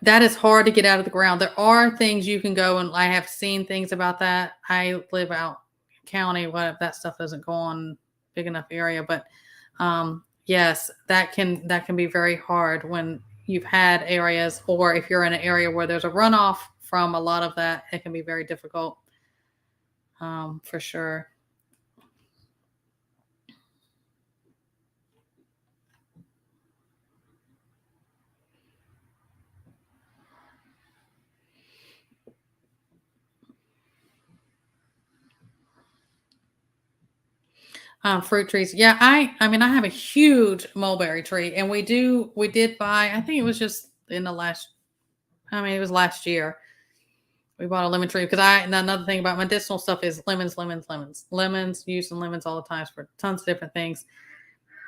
that is hard to get out of the ground. There are things you can go, and I have seen things about that. I live out county, what that stuff doesn't go on big enough area, but yes, that can be very hard when you've had areas, or if you're in an area where there's a runoff from a lot of that, it can be very difficult, for sure. Fruit trees. Yeah, I mean, I have a huge mulberry tree, and we did buy, I think it was just in the last, I mean, it was last year. We bought a lemon tree because and another thing about medicinal stuff is lemons, lemons, lemons, lemons. Using lemons all the time for tons of different things.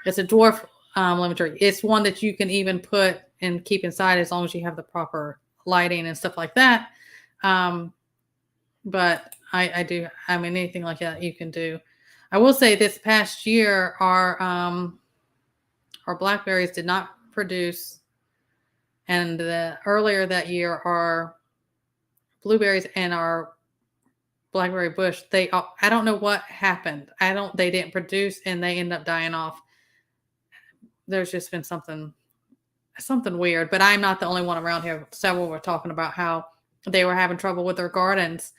It's a dwarf lemon tree. It's one that you can even put and keep inside as long as you have the proper lighting and stuff like that. But I do. I mean, anything like that you can do. I will say this past year, our blackberries did not produce, and earlier that year, our blueberries and our blackberry bush, I don't know what happened. They didn't produce, and they end up dying off. There's just been something weird, but I'm not the only one around here. Several were talking about how they were having trouble with their gardens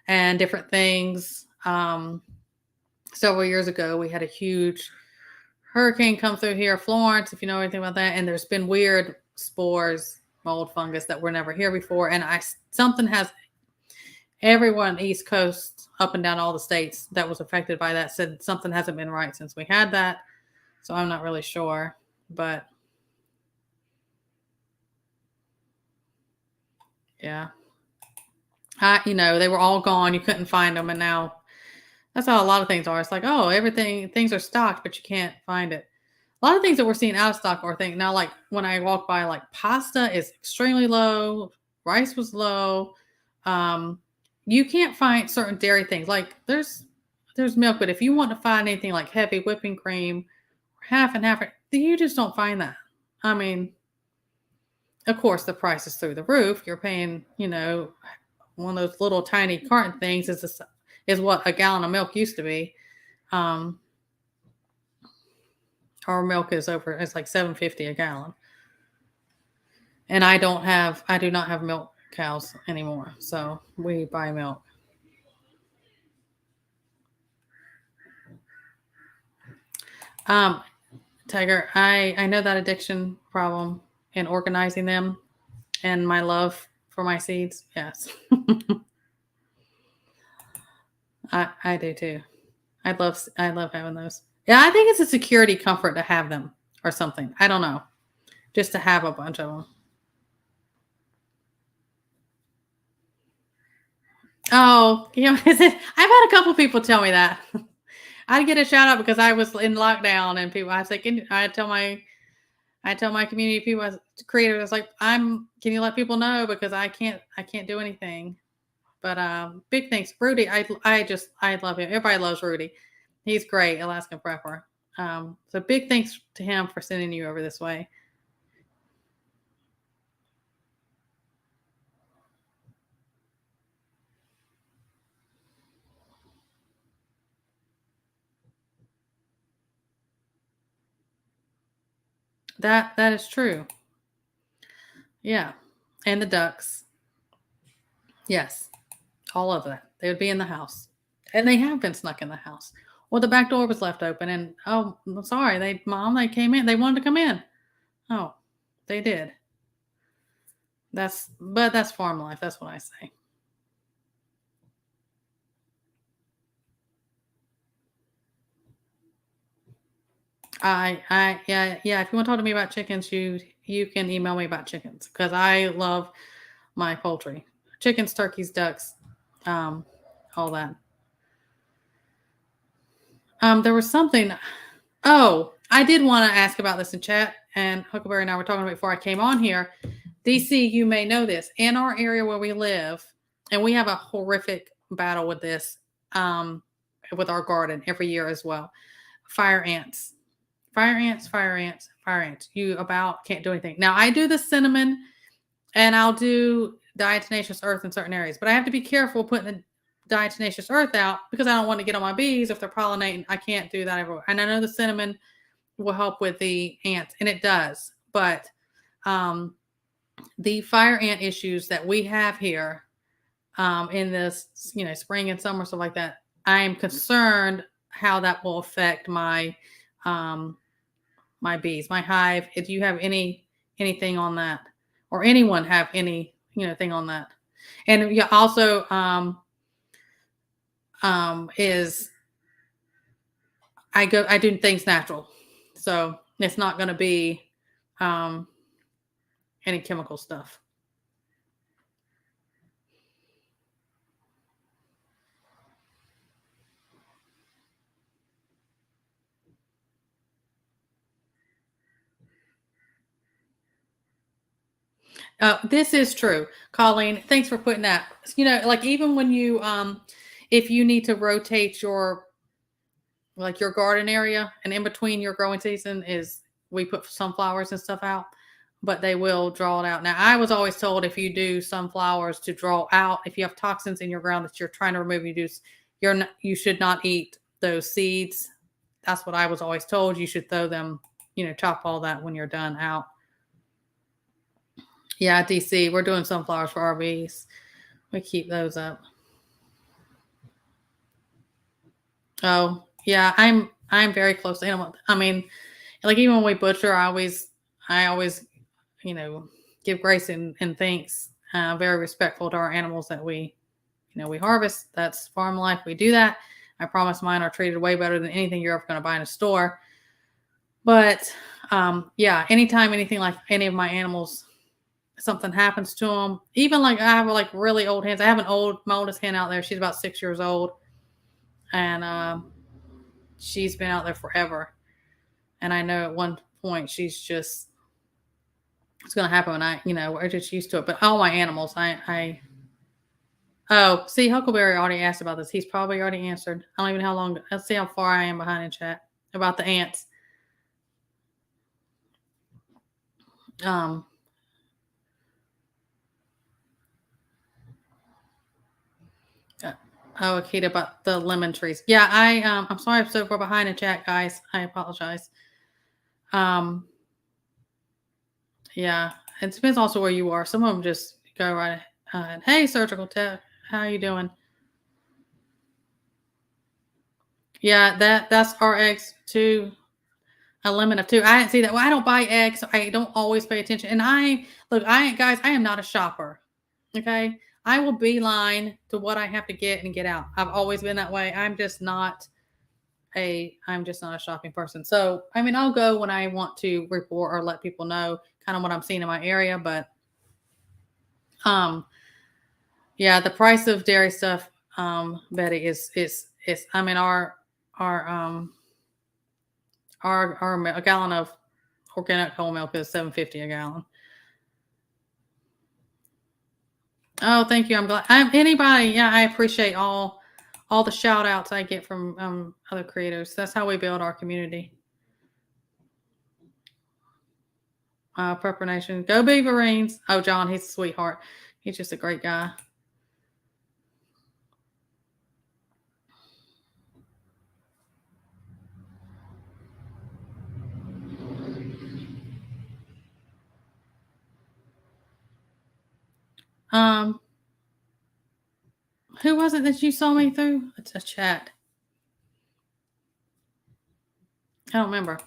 and different things. Several years ago, we had a huge hurricane come through here, Florence, if you know anything about that. And there's been weird spores, mold, fungus that were never here before. And everyone East Coast, up and down all the states that was affected by that, said something hasn't been right since we had that. So I'm not really sure, but yeah. They were all gone. You couldn't find them. And now that's how a lot of things are. It's like, oh, things are stocked, but you can't find it. A lot of things that we're seeing out of stock or things now, like when I walk by, like pasta is extremely low, rice was low. You can't find certain dairy things. Like there's milk, but if you want to find anything like heavy whipping cream, half and half, you just don't find that. I mean, of course, the price is through the roof. You're paying, one of those little tiny carton things is what a gallon of milk used to be. Our milk it's like $7.50 a gallon. And I do not have milk cows anymore. So we buy milk. Tiger, I know that addiction problem and organizing them and my love for my seeds. Yes. I do too. I love having those. Yeah, I think it's a security comfort to have them or something. I don't know. Just to have a bunch of them. Oh, I've had a couple people tell me that. I'd get a shout out because I was in lockdown and people, I tell my community people, as creators, I was like, can you let people know because I can't do anything. But big thanks, Rudy. I love him. Everybody loves Rudy. He's great, Alaskan Prepper. So big thanks to him for sending you over this way. That is true. Yeah. And the ducks. Yes. All of that. They would be in the house. And they have been snuck in the house. Well, the back door was left open and I'm sorry, they came in. They wanted to come in. Oh, they did. That's farm life. That's what I say. Yeah. If you want to talk to me about chickens, you can email me about chickens because I love my poultry, chickens, turkeys, ducks, all that. There was something. Oh, I did want to ask about this in chat, and Huckleberry and I were talking about before I came on here. DC, you may know this. In our area where we live, and we have a horrific battle with this, with our garden every year as well. Fire ants. Fire ants, fire ants, fire ants. You about can't do anything. Now I do the cinnamon and I'll do diatomaceous earth in certain areas, but I have to be careful putting the diatomaceous earth out because I don't want to get on my bees if they're pollinating. I can't do that everywhere. And I know the cinnamon will help with the ants, and it does. But the fire ant issues that we have here in this, spring and summer, stuff like that, I am concerned how that will affect my my bees, my hive. If you have anything on that, or anyone have any thing on that, and yeah, also is I do things natural, so it's not going to be any chemical stuff. This is true, Colleen. Thanks for putting that. Like even when you, if you need to rotate your garden area, and in between your growing season is we put sunflowers and stuff out, but they will draw it out. Now, I was always told if you do sunflowers to draw out, if you have toxins in your ground that you're trying to remove, you should not eat those seeds. That's what I was always told. You should throw them, chop all that when you're done out. Yeah, DC, we're doing sunflowers for our bees. We keep those up. Oh, yeah, I'm very close to animal. I mean, like even when we butcher, I always, give grace and thanks. Very respectful to our animals that we harvest. That's farm life. We do that. I promise mine are treated way better than anything you're ever going to buy in a store. But yeah, anytime anything like any of my animals, something happens to them, even like I have like really old hens. I have my oldest hen out there. She's about 6 years old, and she's been out there forever. And I know at one point it's going to happen. And we're just used to it. But all my animals, oh, see, Huckleberry already asked about this. He's probably already answered. I don't even know how long. Let's see how far I am behind in chat about the ants. Oh, Akita, about the lemon trees. Yeah, I'm sorry I'm so far behind in chat, guys. I apologize. Yeah, it depends also where you are. Some of them just go right ahead. Hey, Surgical Tech, how are you doing? Yeah, that's our eggs too. A lemon of 2. I didn't see that. Well, I don't buy eggs, so I don't always pay attention. And guys, I am not a shopper. Okay, I will beeline to what I have to get and get out. I've always been that way. I'm just not a shopping person. So I mean, I'll go when I want to report or let people know kind of what I'm seeing in my area. But yeah, the price of dairy stuff, Betty, is I mean our a gallon of organic whole milk is $7.50 a gallon. Oh, thank you. I'm glad. Anybody. Yeah, I appreciate all the shout outs I get from other creators. That's how we build our community. Prepper Nation. Go Beaverines. Oh, John, he's a sweetheart. He's just a great guy. Who was it that you saw me through? It's a chat. I don't remember.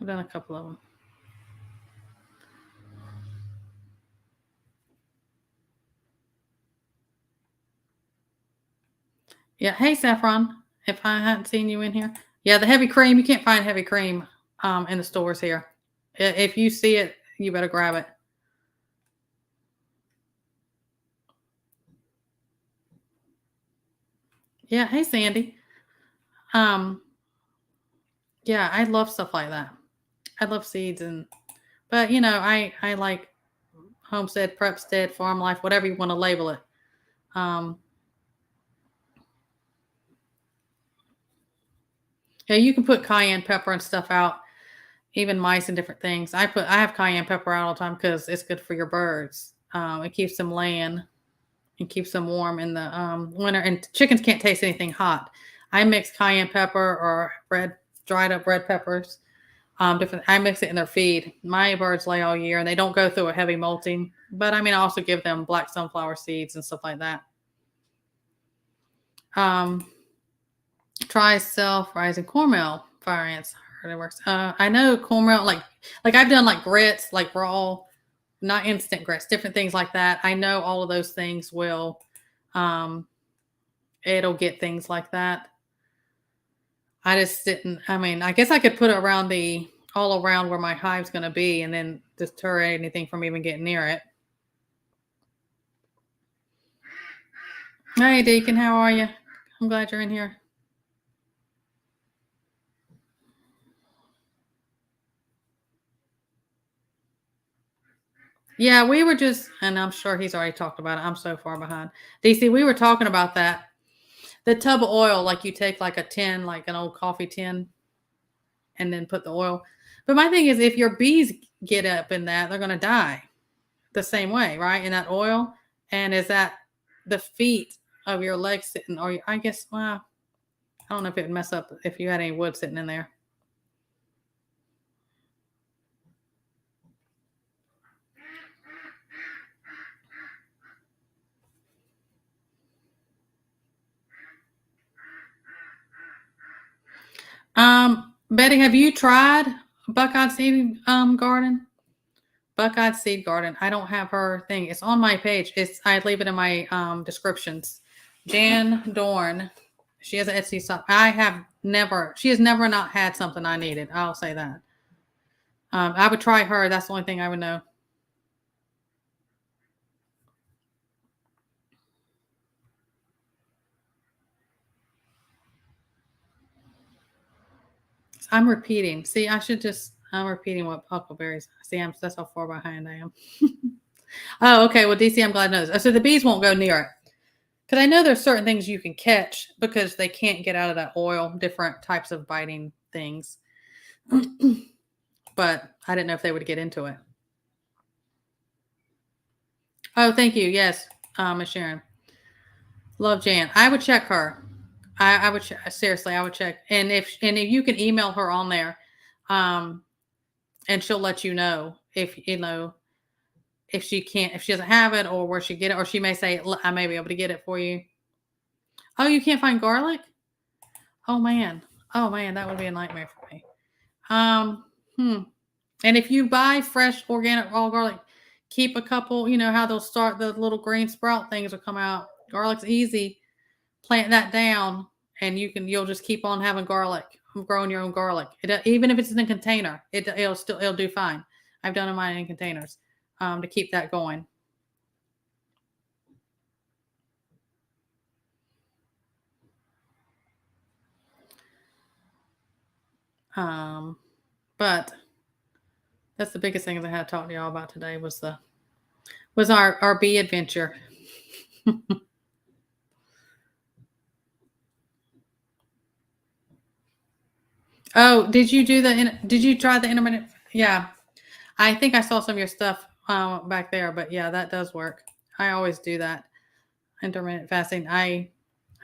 I've done a couple of them. Yeah. Hey, Saffron. If I hadn't seen you in here. Yeah, the heavy cream. You can't find heavy cream in the stores here. If you see it, you better grab it. Yeah. Hey, Sandy. Yeah, I love stuff like that. I love seeds but I like homestead, prepstead, farm life, whatever you want to label it. Yeah, you can put cayenne pepper and stuff out, even mice and different things. I have cayenne pepper out all the time because it's good for your birds. It keeps them laying and keeps them warm in the winter. And chickens can't taste anything hot. I mix cayenne pepper or dried up red peppers. I mix it in their feed. My birds lay all year and they don't go through a heavy molting. But I also give them black sunflower seeds and stuff like that. Try self-rising cornmeal fire ants. I heard it works. I know cornmeal, like I've done like grits, like raw, not instant grits, different things like that. I know all of those things will, it'll get things like that. I just didn't, I guess I could put it all around where my hive's going to be and then deter anything from even getting near it. Hey, Deacon, how are you? I'm glad you're in here. Yeah, we were just, and I'm sure he's already talked about it. I'm so far behind. DC, we were talking about that. The tub of oil, like you take like a tin, like an old coffee tin, and then put the oil. But my thing is, if your bees get up in that, they're going to die the same way, right? In that oil. And is that the feet of your legs sitting, or I guess, well, I don't know if it would mess up if you had any wood sitting in there. Betty, have you tried Buckeye Seed Garden? Buckeye Seed Garden. I don't have her thing. It's on my page. I leave it in my descriptions. Jan Dorn. She has an Etsy shop. She has never not had something I needed. I'll say that. I would try her. That's the only thing I would know. I'm repeating. See, I'm repeating what huckleberries. See, that's how far behind I am. Oh, okay. Well, DC, I'm glad to know this. So the bees won't go near it. Because I know there's certain things you can catch because they can't get out of that oil, different types of biting things. But I didn't know if they would get into it. Oh, thank you. Yes, Miss Sharon. Love Jan. I would check her. I would seriously. I would check, and if you can email her on there, and she'll let you know if she doesn't have it or where she get it, or she may say I may be able to get it for you. Oh, you can't find garlic? Oh man, that would be a nightmare for me. And if you buy fresh organic raw garlic, keep a couple. You know how they'll start the little green sprout things will come out. Garlic's easy. Plant that down, and you'll just keep on having garlic, growing your own garlic. Even if it's in a container, it'll do fine. I've done mine in containers to keep that going. But that's the biggest thing that I had to talk to y'all about today was our bee adventure. Oh, did you try the intermittent? Yeah, I think I saw some of your stuff back there, but yeah, that does work. I always do that. Intermittent fasting. I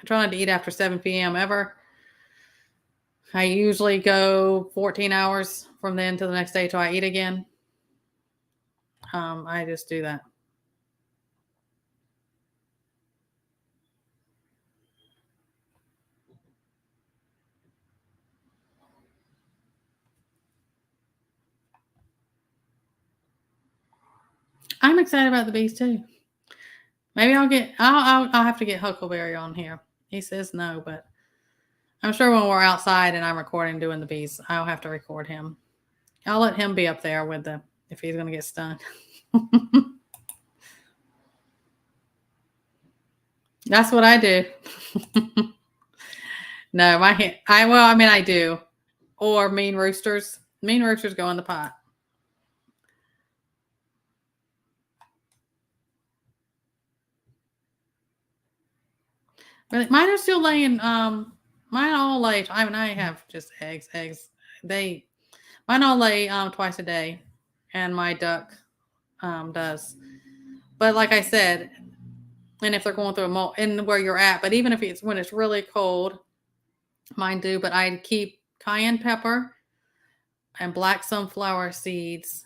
try not to eat after 7 p.m. ever. I usually go 14 hours from then to the next day till I eat again. I just do that. I'm excited about the bees too. Maybe I'll have to get Huckleberry on here. He says no, but I'm sure when we're outside and I'm recording doing the bees, I'll have to record him. I'll let him be up there if he's going to get stung. That's what I do. No, I do. Or mean roosters. Mean roosters go in the pot. Really, mine are still laying. Mine all lay. I mean, I have just eggs. Eggs. They mine all lay twice a day, and my duck does. But like I said, and if they're going through a molt in where you're at, but even if it's when it's really cold, mine do. But I keep cayenne pepper and black sunflower seeds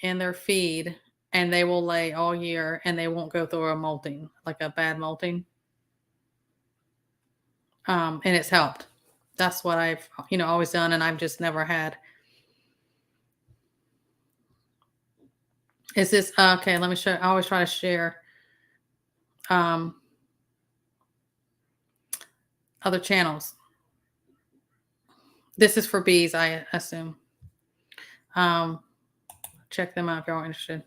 in their feed, and they will lay all year, and they won't go through a molting, like a bad molting. And it's helped. That's what I've always done, and I've just never had. Is this okay? Let me show. I always try to share um, other channels. This is for bees, I assume. Um, check them out if y'all are interested.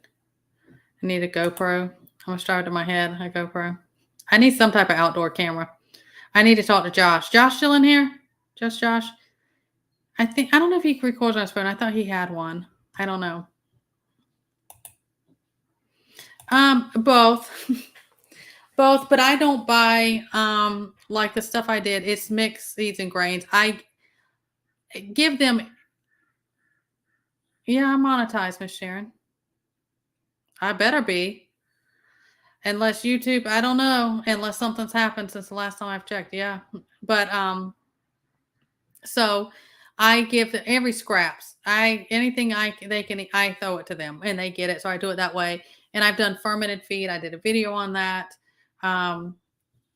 I need a GoPro. I'm gonna start in my head. A GoPro. I need some type of outdoor camera. I need to talk to Josh. Josh still in here? Just Josh? I don't know if he records on his phone. I thought he had one. I don't know. Both. Both, but I don't buy like the stuff I did. It's mixed seeds and grains. I give them. Yeah, I'm monetized, Miss Sharon. I better be. Unless YouTube, I don't know. Unless something's happened since the last time I've checked. Yeah. But so I give them every scraps. Anything they can I throw it to them and they get it. So I do it that way. And I've done fermented feed. I did a video on that.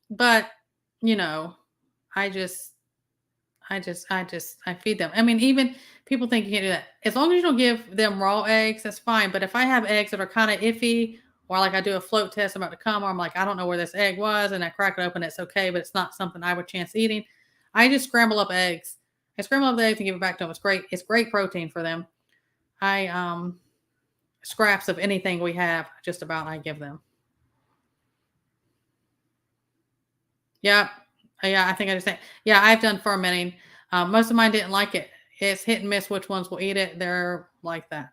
But you know, I just I feed them. I mean, even people think you can't do that. As long as you don't give them raw eggs, that's fine. But if I have eggs that are kind of iffy, or like I do a float test I'm about to come, or I'm like, I don't know where this egg was, and I crack it open, it's okay, but it's not something I would chance eating. I just scramble up eggs. I scramble up the eggs and give it back to them. It's great. It's great protein for them. I scraps of anything we have, just about I give them. Yeah. Yeah, I think I understand. Yeah, I've done fermenting. Most of mine didn't like it. It's hit and miss which ones will eat it. They're like that.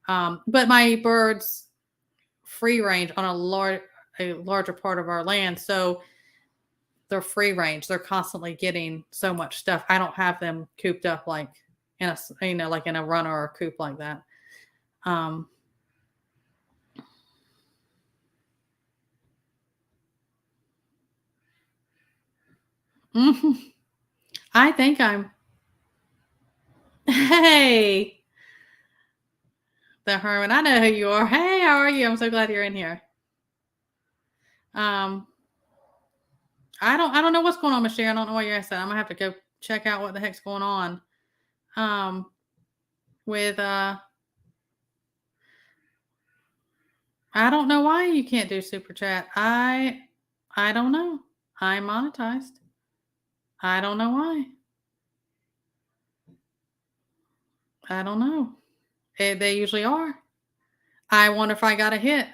But my birds free range on a larger part of our land, so they're free range. They're constantly getting so much stuff. I don't have them cooped up like in a like in a runner or a coop like that. Um, mhm. I think I'm. Hey, the Herman. I know who you are. Hey, how are you? I'm so glad you're in here. Um, I don't know what's going on, Michelle. I don't know what you're saying. I'm gonna have to go check out what the heck's going on. Um, with I don't know why you can't do super chat. I don't know. I'm monetized. I don't know why. I don't know. They usually are. I wonder if I got a hit.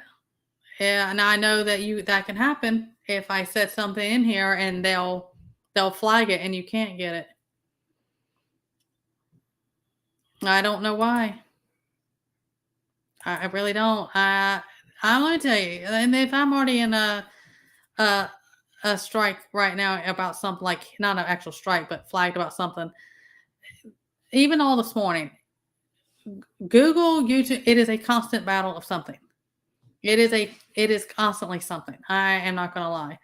Yeah, and I know that can happen if I set something in here and they'll flag it and you can't get it. I don't know why. I really don't. I'm gonna tell you, and if I'm already in a a strike right now about something, like not an actual strike, but flagged about something. Even all this morning, Google, YouTube, it is a constant battle of something. It is constantly something. I am not gonna lie.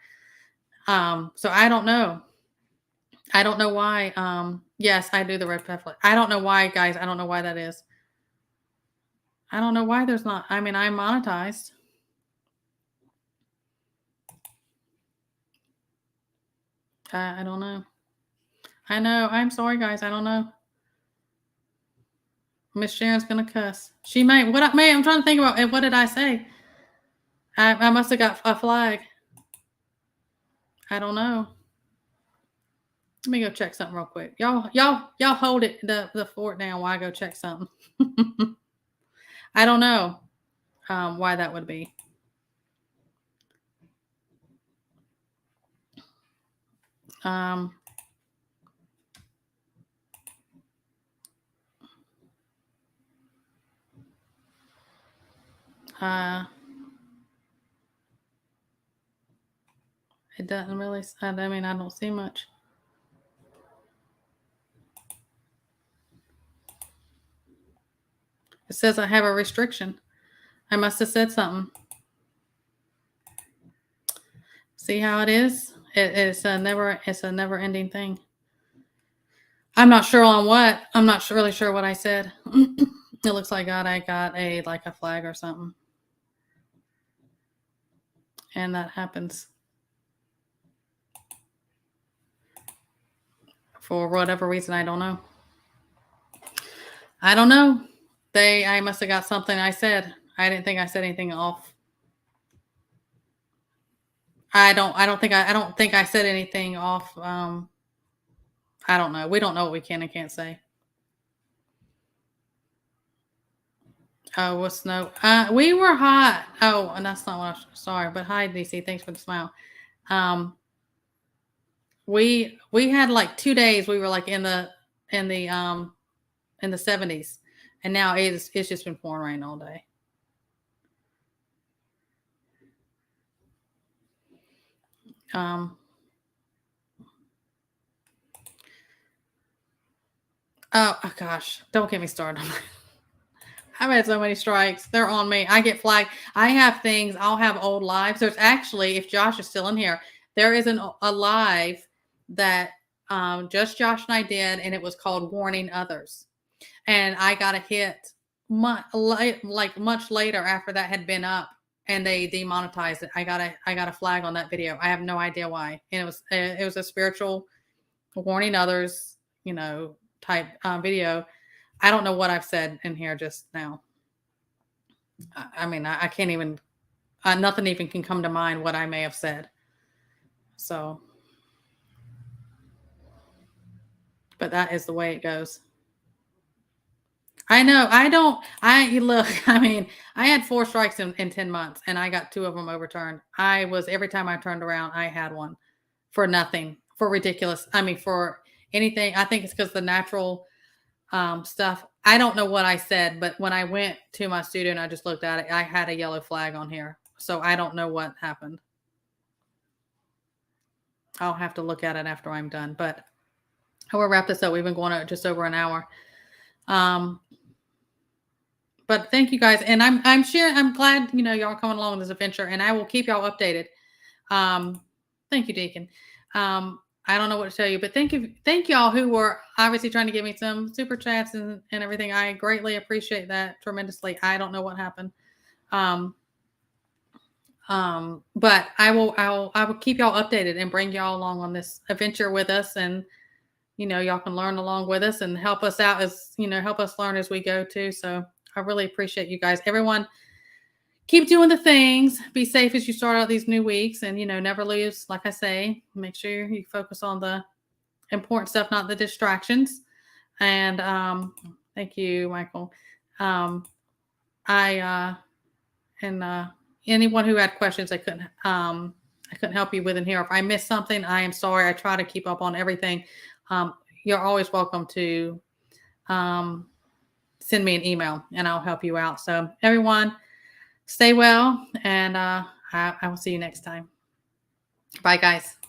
So I don't know. I don't know why. Yes, I do the red pepper. I don't know why, guys. I don't know why that is. I don't know why there's not. I mean, I'm monetized. I don't know. I know. I'm sorry, guys. I don't know. Miss Sharon's gonna cuss. She may. What I may. I'm trying to think about. What did I say? I must have got a flag. I don't know. Let me go check something real quick. Y'all hold it the fort down while I go check something. I don't know why that would be. Um, It doesn't really, I mean, I don't see much. It says I have a restriction. I must have said something. See how it is? It's a never ending thing. I'm not sure on what. I'm not really sure what I said. It looks like I got a like a flag or something. And that happens for whatever reason. I don't know. I don't know. I must have got something I said. I didn't think I said anything off. I don't think I said anything off. I don't know. We don't know what we can and can't say. Oh, what's no? We were hot. Oh, and that's not what. Sorry, but hi, DC. Thanks for the smile. We had like 2 days. We were like in the 70s, and now it's just been pouring rain all day. Oh gosh, don't get me started. I've had so many strikes. They're on me. I get flagged. I have things. I'll have old lives. There's actually, if Josh is still in here, there is a live that just Josh and I did, and it was called "Warning Others." And I got a hit much later after that had been up, and they demonetized it. I got a flag on that video. I have no idea why. And it was a spiritual warning others, type video. I don't know what I've said in here just now. I mean, I can't even, nothing even can come to mind what I may have said. So, but that is the way it goes. I know. Look, I mean, I had 4 strikes in 10 months and I got 2 of them overturned. Every time I turned around, I had one for nothing, for ridiculous. I mean, for anything. I think it's because the natural stuff. I don't know what I said, but when I went to my studio and I just looked at it, I had a yellow flag on here. So I don't know what happened. I'll have to look at it after I'm done, but I will wrap this up. We've been going at just over an hour. But thank you guys. And I'm sharing, I'm glad, y'all are coming along with this adventure, and I will keep y'all updated. Thank you, Deacon. I don't know what to tell you, but thank y'all who were obviously trying to give me some super chats and everything. I greatly appreciate that tremendously. I don't know what happened. But I will keep y'all updated and bring y'all along on this adventure with us, and y'all can learn along with us and help us out help us learn as we go too. So I really appreciate you guys. Everyone, keep doing the things. Be safe as you start out these new weeks, and never lose. Like I say, make sure you focus on the important stuff, not the distractions. And thank you, Michael. Anyone who had questions I couldn't help you with in here. If I missed something, I am sorry. I try to keep up on everything. You're always welcome to send me an email and I'll help you out. So everyone, stay well, and I will see you next time. Bye, guys.